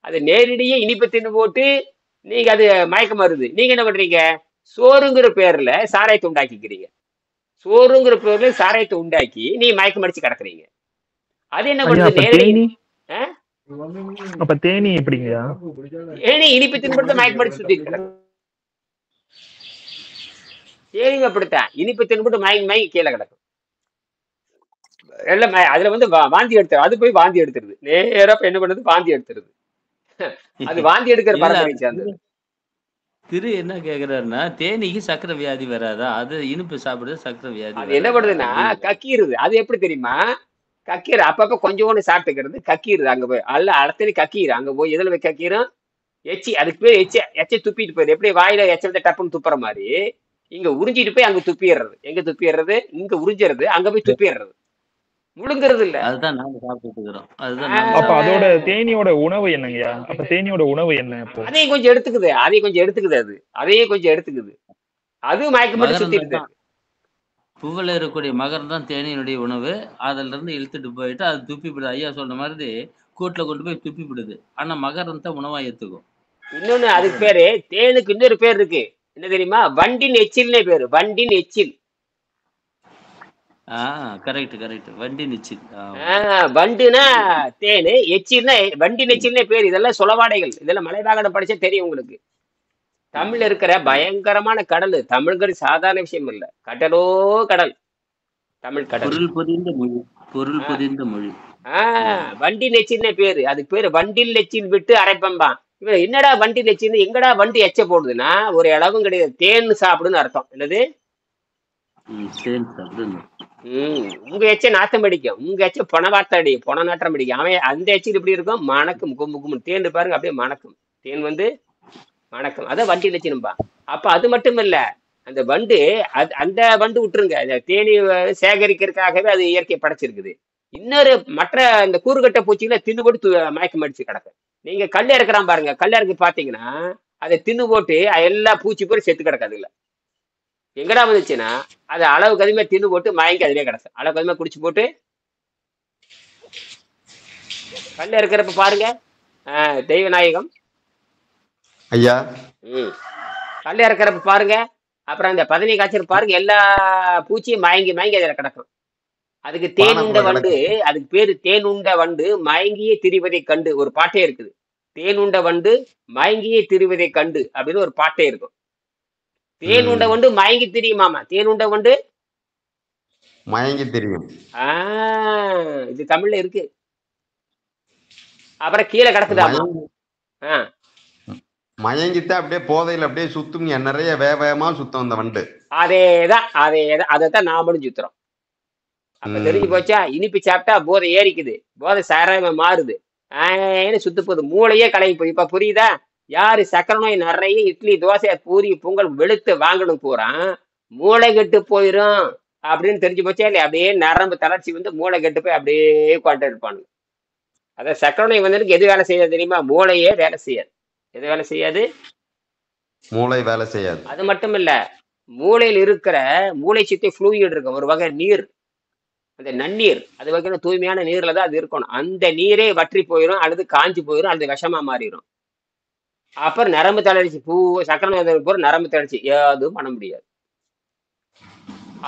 அது நேரடியே இனிப்பு தின்னு போட்டு நீங்க அது மயக்கம் வருது. நீங்க என்ன பண்றீங்க? சோறுங்கிற பேர்ல சாராயத்தை உண்டாக்கிக்கிறீங்க. சோறுங்கிற பேர்ல சாராயத்தை உண்டாக்கி நீ மயக்கம் அடிச்சு கிடக்குறீங்க. அது என்ன பண்ணுது? நேரடி அப்ப தேனி எப்படிங்கய்யா? ஏனி இனிப்பு தின்படுத்த மயக்கம் அடிச்சு சுத்திட்டு கிடக்கு. தேனியும் அப்படித்தான், இனிப்பு தின்பட்டு மயங்கி மயங்கி கீழே கிடக்கும். எல்லாம் அதுல வந்து வாந்தி எடுத்துரு, அது போய் வாந்தி எடுத்துருது. நேரா இப்ப என்ன பண்ணுது, வாந்தி எடுத்துருது. அது வாந்தி எடுக்கிற இல்ல பரம்பரை சேர்ந்தது. திரு என்ன கேக்குறாருன்னா, தேனிக்கு சக்கரை வியாதி வராதா? அது இனிப்பு சாப்பிடுறது சக்கரை வியாதி அது என்ன வராதா பண்ணுதுன்னா அப்படின்னு. கக்கிருது. அது எப்படி தெரியுமா, கக்கீரு அப்பப்ப கொஞ்சோண்டு சாப்பிட்டுக்கிறது, கக்கீருது. அங்க போய் அல்ல அடுத்தது கக்கீரு, அங்க போய் எதுல போய் கக்கீரும், எச்சி. அதுக்கு பேர் எச்ச. எச்சை துப்பிட்டு போயிரு. எப்படி வாயில எச்சத்தை டப்புன்னு துப்புற மாதிரி இங்க உறிஞ்சிட்டு போய் அங்க துப்பிடுறது. எங்க துப்பிடுறது, இங்க உறிஞ்சிறது, அங்க போய் துப்பிடுறது. முழுங்குறது இல்ல. அதுதான் நாங்க சாப்பிட்டு இருக்கிறோம். அதுதான் ஆ, நாங்க அப்ப அதோட சாப்பிட்டு தேனியோட உணவு என்னங்கய்யா? அப்ப தேனியோட உணவு என்ன இப்போ? அதையும் கொஞ்சம் எடுத்துக்குது, அதையும் கொஞ்சம் எடுத்துக்குது. அது அதையும் கொஞ்சம் எடுத்துக்குது. அதுவும் மயக்கம் போட்டு மகரந்தம் சுத்திடுது. தான் பூவில் இருக்கக்கூடிய மகரந்தம் தேனியினுடைய உணவு. அதுல இருந்து இழுத்துட்டு போயிட்டு அது துப்பிவிடுது. ஐயா சொன்ன மாதிரி கூட்டுல கொண்டு போய் துப்பிவிடுது. ஆனா மகரந்தத்தை உணவா ஏத்துக்கும். இன்னொன்னு அதுக்கு பேரு, தேனுக்கு இன்னொரு பேர் இருக்கு. என்ன தெரியுமா, வண்டின் எச்சில்னே பேரு. வண்டின் எச்சில். Correct correct. வண்டி நிச்சில். வண்டுனா தேனு, எச்சில்னா வண்டின் எச்சில்னே பேர். இதெல்லாம் சொலவாடைகள். இதெல்லாம் மலைவாகனம் படிச்சா தெரியும் உங்களுக்கு. தமிழ்ல இருக்கிற பயங்கரமான கடல். தமிழ்ங்கிறது சாதாரண விஷயம் இல்ல. கடலோ கடல், தமிழ் கடல். பொருள் பொதிந்த மொழி. பொருள் ஆஹ் பொதிந்த மொழி. ஆஹ் வண்டி நெச்சில்னே பேரு. அதுக்கு பேரு வண்டில் நெச்சில் விட்டு அரைப்பம்பான். இவன் என்னடா வண்டி நெச்சின்னு, எங்கடா வண்டி எச்ச போடுதுன்னா ஒரு அளவும் கிடையாது. தேன் சாப்பிடுன்னு அர்த்தம். என்னது, தேன் சாப்பிடுங்க. உங்க எச்ச நாத்தம் அடிக்கும், உங்க எச்ச பணவார்த்தை அடிக்கும், பண நாற்றம் அடிக்கும். அவன் அந்த எச்சில் இப்படி இருக்கும், மணக்கும். கும்பு கும்பு தேன் பாருங்க, அப்படியே மணக்கும். தேன் வந்து மணக்கும். அதான் வண்டி நெச்சினும்பா. அப்ப அது மட்டும் இல்ல, அந்த வண்டு, அந்த வண்டு விட்டுருங்க, அந்த தேனி சேகரிக்கிறதுக்காகவே அது இயற்கை படைச்சிருக்குது. இன்னொரு மற்ற இந்த கூறுகட்ட பூச்சிகளை தின்னு போட்டு மயக்கம் அடிச்சு கிடக்கும். நீங்க கல் இறக்குறான் பாருங்க, கல் இறக்கி பாத்தீங்கன்னா அதை தின்னு போட்டு எல்லா பூச்சி போய் செத்து கிடக்காது. இல்ல எங்கடா வந்துச்சுன்னா அது அளவுக்கு அதிகமா தின்னு போட்டு மயங்கி அதிலே கிடக்கும். அளவுக்கு அதிகமா குடிச்சு போட்டு கல் இறக்குறப்ப பாருங்க. தெய்வநாயகம் ஐயா, கல் இறக்குறப்ப பாருங்க. அப்புறம் இந்த பதனி காய்ச்சல் பாருங்க, எல்லா பூச்சியும் மயங்கி மயங்கி அதில் கிடக்கும். அதுக்கு தேனுண்ட வண்டு, அதுக்கு பேரு தேனுண்ட வண்டு மயங்கியே திரிவதை கண்டு ஒரு பாட்டே இருக்குது. தேனுண்ட வண்டு மயங்கியே திரிவதை கண்டு அப்படின்னு ஒரு பாட்டே இருக்கும். தேனுண்ட வண்டு மயங்கி திரியுமாமா. தேனுண்ட வண்டு மயங்கி தெரியும். இது தமிழ்ல இருக்கு. அப்புறம் கீழே கிடக்குதாமா. மயங்கித்தான் அப்படியே போதையில அப்படியே சுத்தும், நிறைய வேகமா சுத்தம் அந்த வண்டு. அதேதான் அதைத்தான் நாமளும் சுத்துறோம். அப்ப தெரிஞ்சு போச்சா, இனிப்பு சாப்பிட்டா போதை ஏறிக்குது, போதை சாராயமா மாறுது, சுத்து போகுது, மூளையே கலங்கி போகுது. இப்ப புரியுதா? யாரு சக்கரை நோய் நிறைய இட்லி தோசை பூரி பொங்கல் வெளுத்து வாங்கணும் போறான், மூளை கெட்டு போயிரும் அப்படின்னு தெரிஞ்சு போச்சா இல்லையா? அப்படியே நரம்பு தளர்ச்சி வந்து மூளை கெட்டு போய் அப்படியே கொண்டு இருப்பானுங்க. அதான் சக்கரை நோய் வந்ததுக்கு எது வேலை செய்யாது தெரியுமா? மூளையே வேலை செய்யாது. எது வேலை செய்யாது? மூளை வேலை செய்யாது. அது மட்டும் இல்ல, மூளையில் இருக்கிற மூளை சுத்தி ஃப்ளூயிட் இருக்கும், ஒரு வகை நீர், அந்த நன்னீர். அது வகையான தூய்மையான நீர்ல தான் அது இருக்கணும். அந்த நீரே வற்றி போயிடும், அல்லது காஞ்சி போயிடும், அல்லது விஷமா மாறிடும். அப்புறம் நரம்பு தளர்ச்சி, சக்கரை நோய் போற நரம்பு தளர்ச்சி எதுவும் பண்ண முடியாது.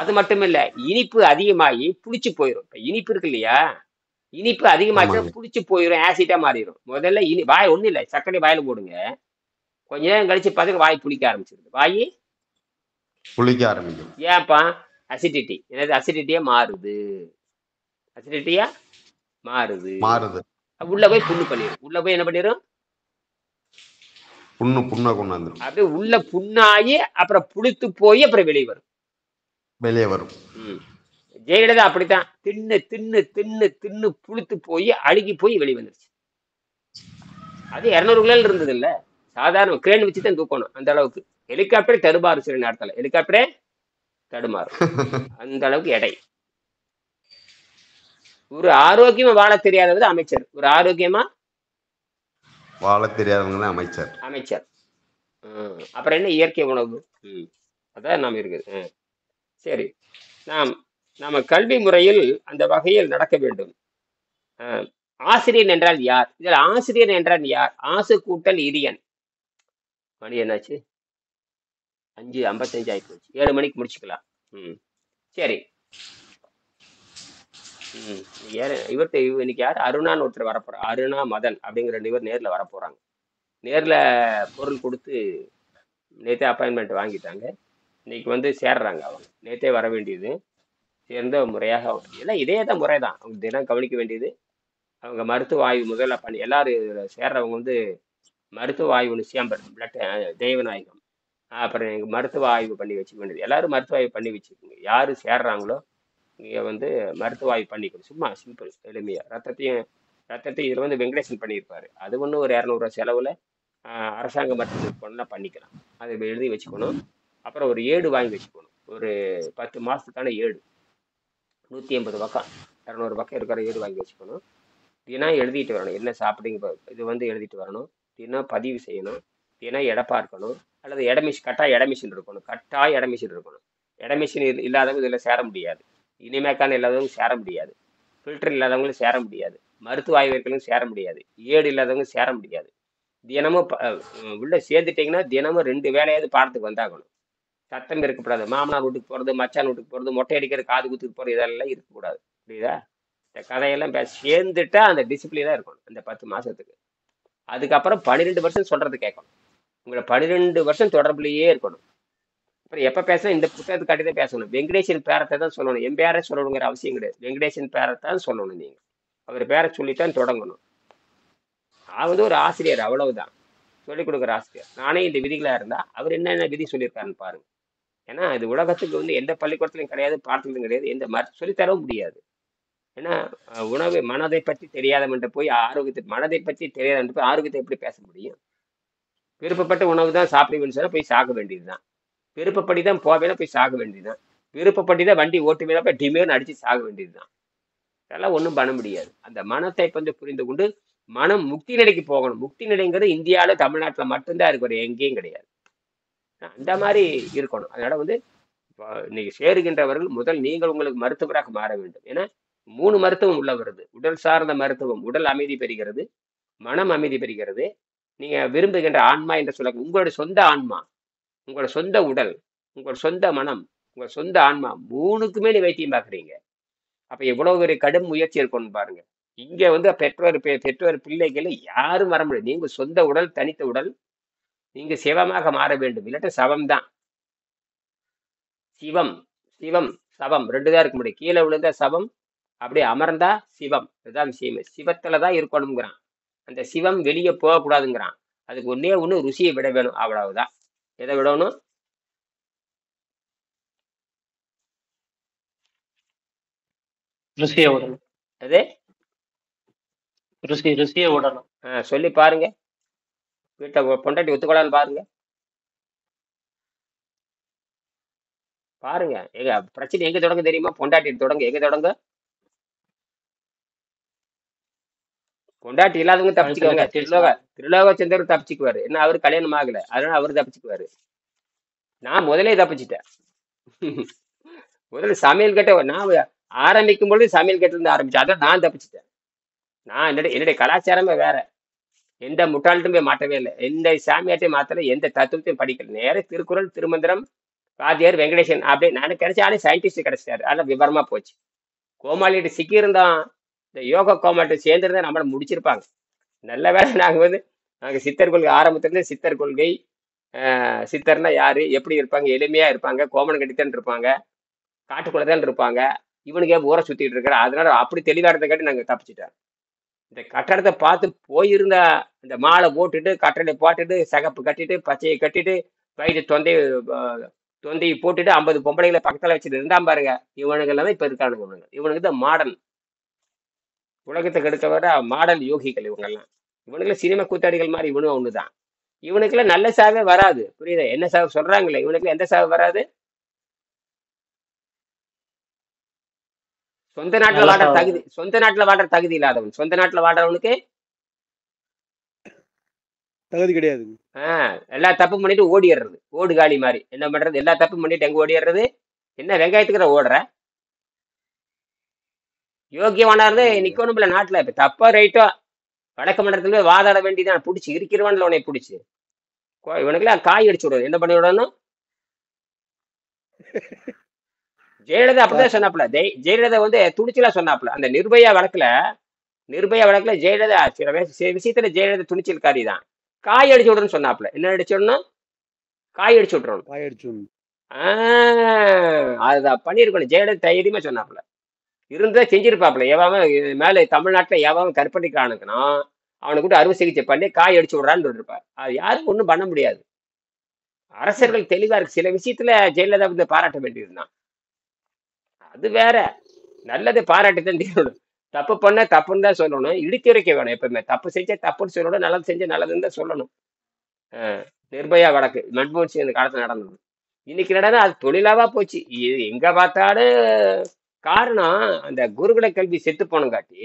அது மட்டும் இல்ல, இனிப்பு அதிகமாகி புளிச்சு போயிடும். இனிப்பு இருக்கு இல்லையா, இனிப்பு அதிகமாச்சு புளிச்சு போயிடும், ஆசிட்டா மாறிடும். முதல்ல வாய் ஒண்ணும் இல்லை, சர்க்கரை வாயில போடுங்க, கொஞ்ச நேரம் கழிச்சு பார்த்து வாய் புளிக்க ஆரம்பிச்சிருது, வாய் புளிக்க ஆரம்பிக்கும். ஏன்ப்பா? அசிடிட்டி. என்னது? அசிடிட்டியா மாறுது, அசிடிட்டியா மாறுது. உள்ள போய் புண்ணு பண்ணிடும். உள்ள போய் என்ன பண்ணிடும்? புண்ணை கொண்டாந்துரும். அப்படியே உள்ள புண்ணாகி அப்புறம் புளித்து போய் அப்புறம் வெளியே வரும். ஜெயலலிதா அப்படித்தான் தின்னு தின்னு தின்னு தின்னு புளித்து போய் அழுகி போய் வெளியே வந்துருச்சு. அது 200 கிலோ இருந்தது இல்ல, சாதாரண கிரேன் வச்சு தான் தூக்கணும். அந்த அளவுக்கு ஹெலிகாப்டரே தடுமாறும். சில நேரத்துல ஹெலிகாப்டரே தடுமாறும், அந்த அளவுக்கு எடை. ஒரு ஆரோக்கியமா வாழ தெரியாதவர் அமைச்சர், ஒரு ஆரோக்கியமா வாழ தெரியாதவங்க அமைச்சர். அப்புறம் என்ன இயற்கை உணவு? அதான் நாம இருக்குது. சரி, நாம கல்வி முறையில் அந்த வகையில் நடக்க வேண்டும். ஆசிரியர் என்றால் யார்? இதில் ஆசிரியர் என்றால் யார்? ஆசு கூட்டல் இரியன். மணி என்னாச்சு? 5:55 ஆயிப்போச்சு. 7 மணிக்கு முடிச்சுக்கலாம். சரி, இவர்கிட்ட இன்னைக்கு யார் அருணான்னு ஒருத்தர் வரப்போறார். அருணா மதன் அப்படிங்கிற 2 பேர் நேர்ல வரப்போறாங்க. நேர்ல பொருள் கொடுத்து நேத்தே அப்பாயின்மெண்ட் வாங்கிட்டாங்க. இன்னைக்கு வந்து சேர்றாங்க. அவங்க நேத்தே வர வேண்டியது, சேர்ந்த முறையாக எல்லாம் இதே தான் முறை தான். அவங்க தினம் கவனிக்க வேண்டியது. அவங்க மருத்துவ ஆய்வு முதல்ல பண்ணி எல்லாரும் இதுல சேர்றவங்க வந்து மருத்துவ ஆய்வு சேம்பர் பிளட் தெய்வநாயகம், அப்புறம் எங்க மருத்துவ ஆய்வு பண்ணி வச்சுக்க வேண்டியது. எல்லாரும் மருத்துவ ஆய்வு பண்ணி வச்சுக்கோங்க. யாரு சேர்றாங்களோ நீங்க வந்து மருத்துவ ஆய்வு பண்ணிக்கணும். சும்மா சிம்பிள் எளிமையா ரத்தத்தையும் இதுல வந்து வெங்கடேசன் பண்ணியிருப்பாரு. அது ஒன்றும் ஒரு 200 செலவுல அரசாங்க மருத்துவமனைக்கு போனா பண்ணிக்கலாம். அதை எழுதி வச்சுக்கணும். அப்புறம் ஒரு ஏடு வாங்கி வச்சுக்கணும். ஒரு 10 மாசத்துக்கான ஏடு 180 பக்கம் 200 பக்கம் இருக்கிற ஏடு வாங்கி வச்சுக்கணும். தினம் எழுதிட்டு வரணும். என்ன சாப்பிடுங்க இது வந்து எழுதிட்டு வரணும். தினம் பதிவு செய்யணும். தினம் எடை பார்க்கணும். அல்லது கட்டாய இடமிஷின் இருக்கணும். கட்டாய இடமிஷின் இருக்கணும். இடமிஷின் இல்லாதவங்க இதில் சேர முடியாது. இனிமேக்கான இல்லாதவங்க சேர முடியாது. ஃபில்டர் இல்லாதவங்களும் சேர முடியாது. மருத்துவ ஆய்வர்களும் சேர முடியாது. ஏடு இல்லாதவங்க சேர முடியாது. தினமும் உள்ள சேர்ந்துட்டீங்கன்னா தினமும் 2 வேலையாவது பாடத்துக்கு வந்தாகணும். சத்தம் இருக்கக்கூடாது. மாமனார் வீட்டுக்கு போகிறது, மச்சான் வீட்டுக்கு போகிறது, மொட்டை அடிக்கிற காது குத்துக்கு போகிறது, இதெல்லாம் இருக்கக்கூடாது. புரியுதா? இந்த கதையெல்லாம் சேர்ந்துட்டா அந்த டிசிப்ளினாக இருக்கணும் அந்த 10 மாசத்துக்கு. அதுக்கப்புறம் 12 வருஷம் சொல்றது கேட்கணும். உங்களை 12 வருஷம் தொடர்புலையே இருக்கணும். அப்புறம் எப்போ பேசணும்? இந்த புத்தகத்தை காட்டி தான் பேசணும். வெங்கடேசன் பேரத்தை தான் சொல்லணும். என் பேரை சொல்லணுங்கிற அவசியம் கிடையாது. வெங்கடேசன் பேரத்தான் சொல்லணும். நீங்கள் அவர் பேரை சொல்லித்தான் தொடங்கணும். நான் வந்து ஒரு ஆசிரியர், அவ்வளவுதான். சொல்லிக் கொடுக்குற ஆசிரியர். நானே இந்த விதிகளாக இருந்தால் அவர் என்னென்ன விதி சொல்லியிருக்காருன்னு பாருங்க. ஏன்னா இது உலகத்துக்கு வந்து எந்த பள்ளிக்கூடத்துலையும் கிடையாது, பாடத்துலையும் கிடையாது, எந்த சொல்லித்தரவும் முடியாது. ஏன்னா உணவு மனதை பற்றி தெரியாதவன்ட்டு போய் மனதை பற்றி தெரியாதவன்ட்டு போய் ஆரோக்கியத்தை எப்படி பேச முடியும்? விருப்பப்பட்ட உணவு தான் சாப்பிடுவேன்னு சொன்னா போய் சாக வேண்டியதுதான். விருப்பப்படி தான் போவேன்னா போய் சாக வேண்டியதுதான். விருப்பப்படி தான் வண்டி ஓட்டுவேனா போய் டிமேன்னு அடிச்சு சாக வேண்டியதுதான். அதெல்லாம் ஒன்றும் பண்ண முடியாது. அந்த மனத்தை வந்து புரிந்து கொண்டு மனம் முக்தி நிலைக்கு போகணும். முக்தி நிலைங்கிறது இந்தியாவில் தமிழ்நாட்டில் மட்டும்தான் இருக்கு, ஒரு எங்கேயும் கிடையாது. அந்த மாதிரி இருக்கணும். அதனால வந்து இன்னைக்கு சேருகின்றவர்கள் முதல் நீங்கள் உங்களுக்கு மருத்துவராக மாற வேண்டும். ஏன்னா 3 மருத்துவம் உள்ள வருது. உடல் சார்ந்த மருத்துவம், உடல் அமைதி பெறுகிறது, மனம் அமைதி பெறுகிறது. நீங்க விரும்புகின்ற ஆன்மா என்று சொல்ல உங்களுடைய சொந்த ஆன்மா, உங்களோட சொந்த உடல், உங்களோட சொந்த மனம், உங்களோட சொந்த ஆன்மா 3க்குமே நீ வைத்தியம் பார்க்குறீங்க. அப்ப எவ்வளவு ஒரு கடும் முயற்சி இருக்கணும்னு பாருங்க. இங்க வந்து பெற்றோர் பிள்ளைகள் யாரும் வர முடியாது. நீங்க சொந்த உடல், தனித்த உடல், நீங்க சிவமாக மாற வேண்டும். இல்லாட்ட சவம் தான். சிவம் சிவம் சவம் 2 தான் இருக்க முடியும். கீழே விழுந்த சவம், அப்படியே அமர்ந்தா சிவம். இதுதான் விஷயமே. சிவத்துலதான் இருக்கணுங்கிறான். அந்த சிவம் வெளியே போகக்கூடாதுங்கிறான். அதுக்கு ஒண்ணு ருசியை விட வேணும், அவ்வளவுதான். எதை விடணும்? ருசியை விடணும். அது ருசியை விடணும். சொல்லி பாருங்க. வீட்டை பொண்டாட்டி ஒத்துக்கொள்ளான்னு பாருங்க. பாருங்க எங்க பிரச்சனை எங்க தொடங்க தெரியுமா? பொண்டாட்டி தொடங்க. எங்க தொடங்க? பொண்டாட்டி இல்லாதவங்க தப்பிச்சுக்குவாங்க. திருலோகச்சந்தர் தப்பிச்சுக்குவாரு. என்ன அவரு கல்யாணம் ஆகல, அதனால அவரு தப்பிச்சுக்குவாரு. நான் முதலே தப்பிச்சுட்டேன். முதல்ல சமையல் கட்ட நான் ஆரம்பிக்கும் பொழுது சமையல் கட்ட இருந்து ஆரம்பிச்சேன். அதான் நான் தப்பிச்சுட்டேன். நான் என்னுடைய கலாச்சாரமே வேற. எந்த முட்டாள்கிட்டும் போய் மாற்றவே இல்லை. எந்த சாமியாட்டையும் மாத்தல, எந்த தத்துவத்தையும் படிக்கல. நேர திருக்குறள், திருமந்திரம், வாத்தியார் வெங்கடேசன் அப்படி நான் கிடைச்சாலே சயின்டிஸ்ட் கிடைச்சிட்டாரு. அதெல்லாம் விவரமா போச்சு. கோமாளிகிட்ட சிக்கி இருந்தான். இந்த யோகா கோமாளிட்ட சேர்ந்துருந்தா நம்மளை முடிச்சிருப்பாங்க. நல்ல வேலை நாங்க சித்தர் கொள்கை ஆரம்பத்துலேருந்து சித்தர் கொள்கை. சித்தர்னா யாரு, எப்படி இருப்பாங்க? எளிமையா இருப்பாங்க, கோமணம் கட்டித்தான் இருப்பாங்க, காட்டுக்குள்ளதான் இருப்பாங்க. இவனுக்கே ஊரை சுத்திட்டு இருக்கிற. அதனால அப்படி தெளிவாரத்தை காட்டி நாங்க தப்பிச்சுட்டோம். இந்த கட்டடத்தை பார்த்து போயிருந்த இந்த மாலை போட்டுட்டு, கட்டடை போட்டுட்டு, சகப்பு கட்டிட்டு, பச்சையை கட்டிட்டு, வயிற்று தொந்தையை போட்டுட்டு 50 பொம்பளைகளை பக்கத்துல வச்சுட்டு இருந்தான் பாருங்க. இவனுங்கெல்லாம் இப்ப இருக்கானுங்க. இவனுக்கு தான் மாடர்ன். உலகத்தை கெடுக்க வர மாடல் யோகிகள் இவங்கெல்லாம். இவனுக்குள்ள சினிமா கூத்தாடிகள் மாதிரி இவனும் ஒண்ணுதான். இவனுக்குள்ள நல்ல சாவே வராது. புரியுதா? என்ன சாவு சொல்றாங்களே, இவனுக்குள்ள எந்த சாவு வராது? சொந்த நாட்டுல வாடுற தகுதி இல்லாதவன். சொந்த நாட்டுல வாடுறவனுக்கு தகுதி கிடையாது. எல்லா தப்பும் பண்ணிட்டு ஓடிடுறது. ஓடு காலி மாதிரி. என்ன பண்றது? எல்லா தப்பும் பண்ணிட்டு எங்க ஓடிடுறது? என்ன வெங்காயத்துக்குற ஓடுற? யோக்கியமானா இருந்து நிக்கணும்ல நாட்டுல. இப்ப தப்பா ரைட்டோ வடக்கு மண்டலத்துல வாதாட வேண்டியதான். பிடிச்சி இருக்கிறவன்ல உன்னை பிடிச்சி இவனுக்குலாம் காய் அடிச்சு விடுறது. என்ன பண்ணி விடணும்? ஜெயலலிதா சார் அப்படிதான் சொன்னாப்புல. ஜெயலலிதா வந்து துணிச்சலா சொன்னாப்புல. அந்த நிர்பயா வழக்குல ஜெயலலிதா சில விஷயத்துல ஜெயலலிதா துணிச்சல்காரி தான். காய் அடிச்சு விடுறேன்னு சொன்னாப்புல. என்ன அடிச்சு விடணும்? காய் அடிச்சு விட்டுறணும். காய் அடிச்சு அதுதான் பண்ணிருக்கணும். ஜெயலலிதா தைரியமா சொன்னாப்புல. இருந்தா செஞ்சிருப்பாப்புல. எவன் மேல தமிழ்நாட்டுல எவன் கற்பழிக்கிறானுக்குன்னா அவனுக்கு கூட அறுவை சிகிச்சை பண்ணி காய் அடிச்சு விடுறான்னு இருப்பார். அது யாரும் ஒண்ணும் பண்ண முடியாது. அரசர்கள் தெளிவா இருக்கு. சில விஷயத்துல ஜெயலலிதா வந்து பாராட்ட வேண்டியதுதான். அது வேற. நல்லது பாராட்டிதான் தீரணும். தப்பு பண்ண தப்புன்னு தான் சொல்லணும். இடித்து உரைக்க வேணும். எப்பவுமே தப்பு செஞ்சா தப்புன்னு சொல்லணும், நல்லது செஞ்சா நல்லதுன்னு தான் சொல்லணும். நிர்பயா வழக்கு மன்மோகன் சிங் அந்த காலத்துல நடந்தது. இன்னைக்கு நடந்தா அது தொழிலாவா போச்சு. எங்க பார்த்தாலும் காரணம் அந்த குருகுல கல்வி செத்து போனங்காட்டி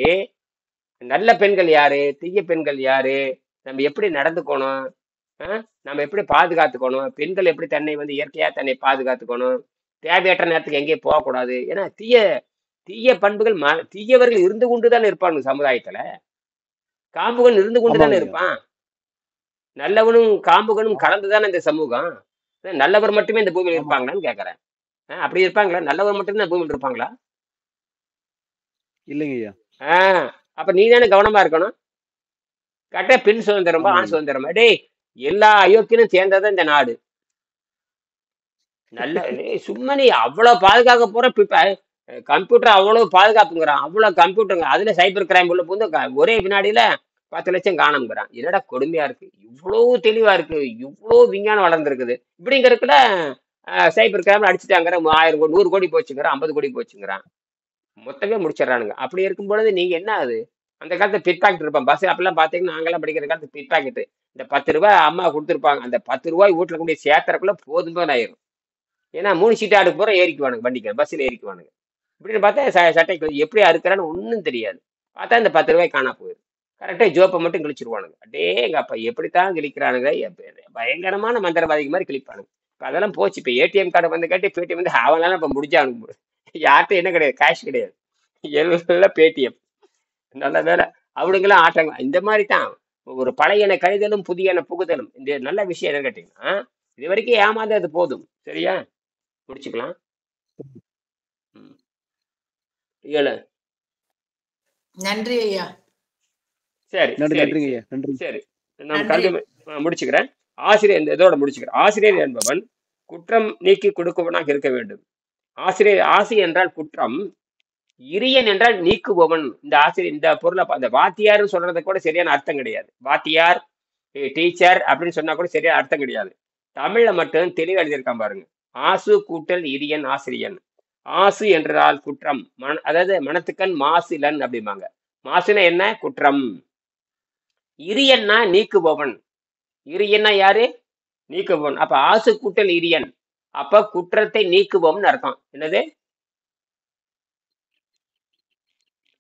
நல்ல பெண்கள் யாரு, தீய பெண்கள் யாரு, நம்ம எப்படி நடந்துக்கணும், நம்ம எப்படி பாதுகாத்துக்கணும், பெண்கள் எப்படி தன்னை வந்து இயற்கையா தன்னை பாதுகாத்துக்கணும், தேவையற்ற நேரத்துக்கு எங்கேயும் போகக்கூடாது. ஏன்னா தீய பண்புகள் தீயவர்கள் இருந்து கொண்டுதான் இருப்பாங்க சமுதாயத்துல. காம்புகள் இருந்து கொண்டுதானே ஆமாங்க இருப்பான். நல்லவனும் காம்புகளும் கலந்துதானே இந்த சமூகம். நல்லவர் மட்டுமே இந்த பூமியில் ஆமா இருப்பாங்களான்னு கேக்குறேன். அப்படி இருப்பாங்களா? நல்லவர் மட்டும்தான் இந்த பூமியில் இருப்பாங்களா? இல்லைங்க ஐயா அப்ப நீ தானே கவனமா இருக்கணும். கரெக்டா பெண் சுதந்திரமா ஆண் ஆமாங்க சுதந்திரமா? டேய், எல்லா அயோக்கியனும் சேர்ந்ததான் இந்த நாடு. நல்ல சும்மா நீ அவ்வளவு பாதுகாக்க போற கம்ப்யூட்டர் அவ்வளவு பாதுகாப்புங்கிறான். அவ்வளவு கம்ப்யூட்டருங்க அதுல சைபர் கிரைம் உள்ள போது ஒரே வினாடியில 10 லட்சம் காணுங்கிறான். என்னடா கொடுமையா இருக்கு. இவ்வளவு தெளிவா இருக்கு, இவ்வளவு விஞ்ஞானம் வளர்ந்துருக்குது. இப்படிங்கிறதுக்குல சைபர் கிரைம் அடிச்சுட்டாங்கிற 1000 கோடி 100 கோடி போச்சுங்கிறான், 50 கோடி போச்சுங்கிறான். மொத்தமே முடிச்சிடறானுங்க. அப்படி இருக்கும் பொழுது நீங்க என்ன ஆகுது? அந்த காலத்துல பிட் பாக்கெட் இருப்பான். பஸ் அப்பெல்லாம் பாத்தீங்கன்னா நாங்கெல்லாம் படிக்கிற காலத்து பிட் பாக்கெட் இந்த 10 ரூபாய் அம்மா கொடுத்துருப்பாங்க. அந்த 10 ரூபாய் வீட்டுல கூடிய சேர்த்தறக்குள்ள போதும் ஆயிரும். ஏன்னா 3 சீட்டு ஆடு பூரா ஏறிக்குவானுங்க, வண்டிக்கு பஸ்ஸில் ஏறிக்குவானுங்க. இப்படின்னு பார்த்தா சட்டைக்கு எப்படி அறுக்கிறான்னு ஒன்றும் தெரியாது. பார்த்தா இந்த 10 ரூபாய் காணா போயிடும். கரெக்டாக ஜோப்பை மட்டும் கிழிச்சிருவானுங்க. அடே எங்க அப்பா எப்படித்தான் கிழிக்கிறானுங்க. பயங்கரமான மந்திரவாதிக்கு மாதிரி கிழிப்பானுங்க. இப்போ அதெல்லாம் போச்சு. இப்போ ஏடிஎம் கார்டு வந்து காட்டி பேடிஎம் வந்து அவனால இப்போ முடிஞ்சானுங்க. யார்கிட்ட என்ன கிடையாது, கேஷ் கிடையாது, எல்லாம் பேடிஎம். நல்ல வேலை அவனுங்கெல்லாம் ஆட்டாங்க. இந்த மாதிரி தான் ஒரு பழையன கழிதலும் புதியன புகுதலும். இந்த நல்ல விஷயம் என்ன கேட்டீங்கன்னா, இது வரைக்கும் ஏமாந்தது போதும். சரியா? முடிச்சுக்கலாம். ஏழு. நன்றி ஐயா. சரி நன்றி சரி நன்றிங்க ஐயா நன்றி சரி நான் நன்றி. கருத்து முடிச்சுக்கிறேன். ஆசிரியர் இந்த இதோட முடிச்சுக்கிறேன். ஆசிரியர் என்பவன் குற்றம் நீக்கி கொடுப்பவனாக இருக்க வேண்டும். ஆசி என்றால் குற்றம், இரியன் என்றால் நீக்குபவன். இந்த ஆசிரியர் இந்த பொருளை அந்த வாத்தியார்னு சொல்றது கூட சரியான அர்த்தம் கிடையாது. வாத்தியார் டீச்சர் அப்படின்னு சொன்னா கூட சரியான அர்த்தம் கிடையாது. தமிழ்ல மட்டும் தெளிவு எழுதியிருக்கான் பாருங்க. ஆசு கூட்டல் இரியன் ஆசிரியன். ஆசு என்றால் குற்றம், அதாவது மனத்துக்கண் மாசிலன் அப்படிம்பாங்க. மாசுனா என்ன? குற்றம். இரியன்னா நீக்குபவன். இரியன்னா யாரு? நீக்குபவன். அப்ப ஆசு கூட்டல் இரியன், அப்ப குற்றத்தை நீக்குபவன் அர்த்தம். என்னது?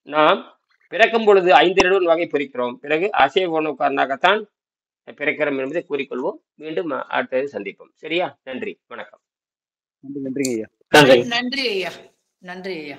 நாம் பிறக்கும் பொழுது 5 நடுவன் வகை பிரிக்கிறோம். பிறகு அசைவ உணவு காரணமாகத்தான் பிறக்கிறோம் என்பதை கூறிக்கொள்வோம். மீண்டும் அடுத்தது சந்திப்போம். சரியா? நன்றி, வணக்கம். நன்றிங்க ஐயா நன்றி. நன்றி ஐயா. நன்றி ஐயா.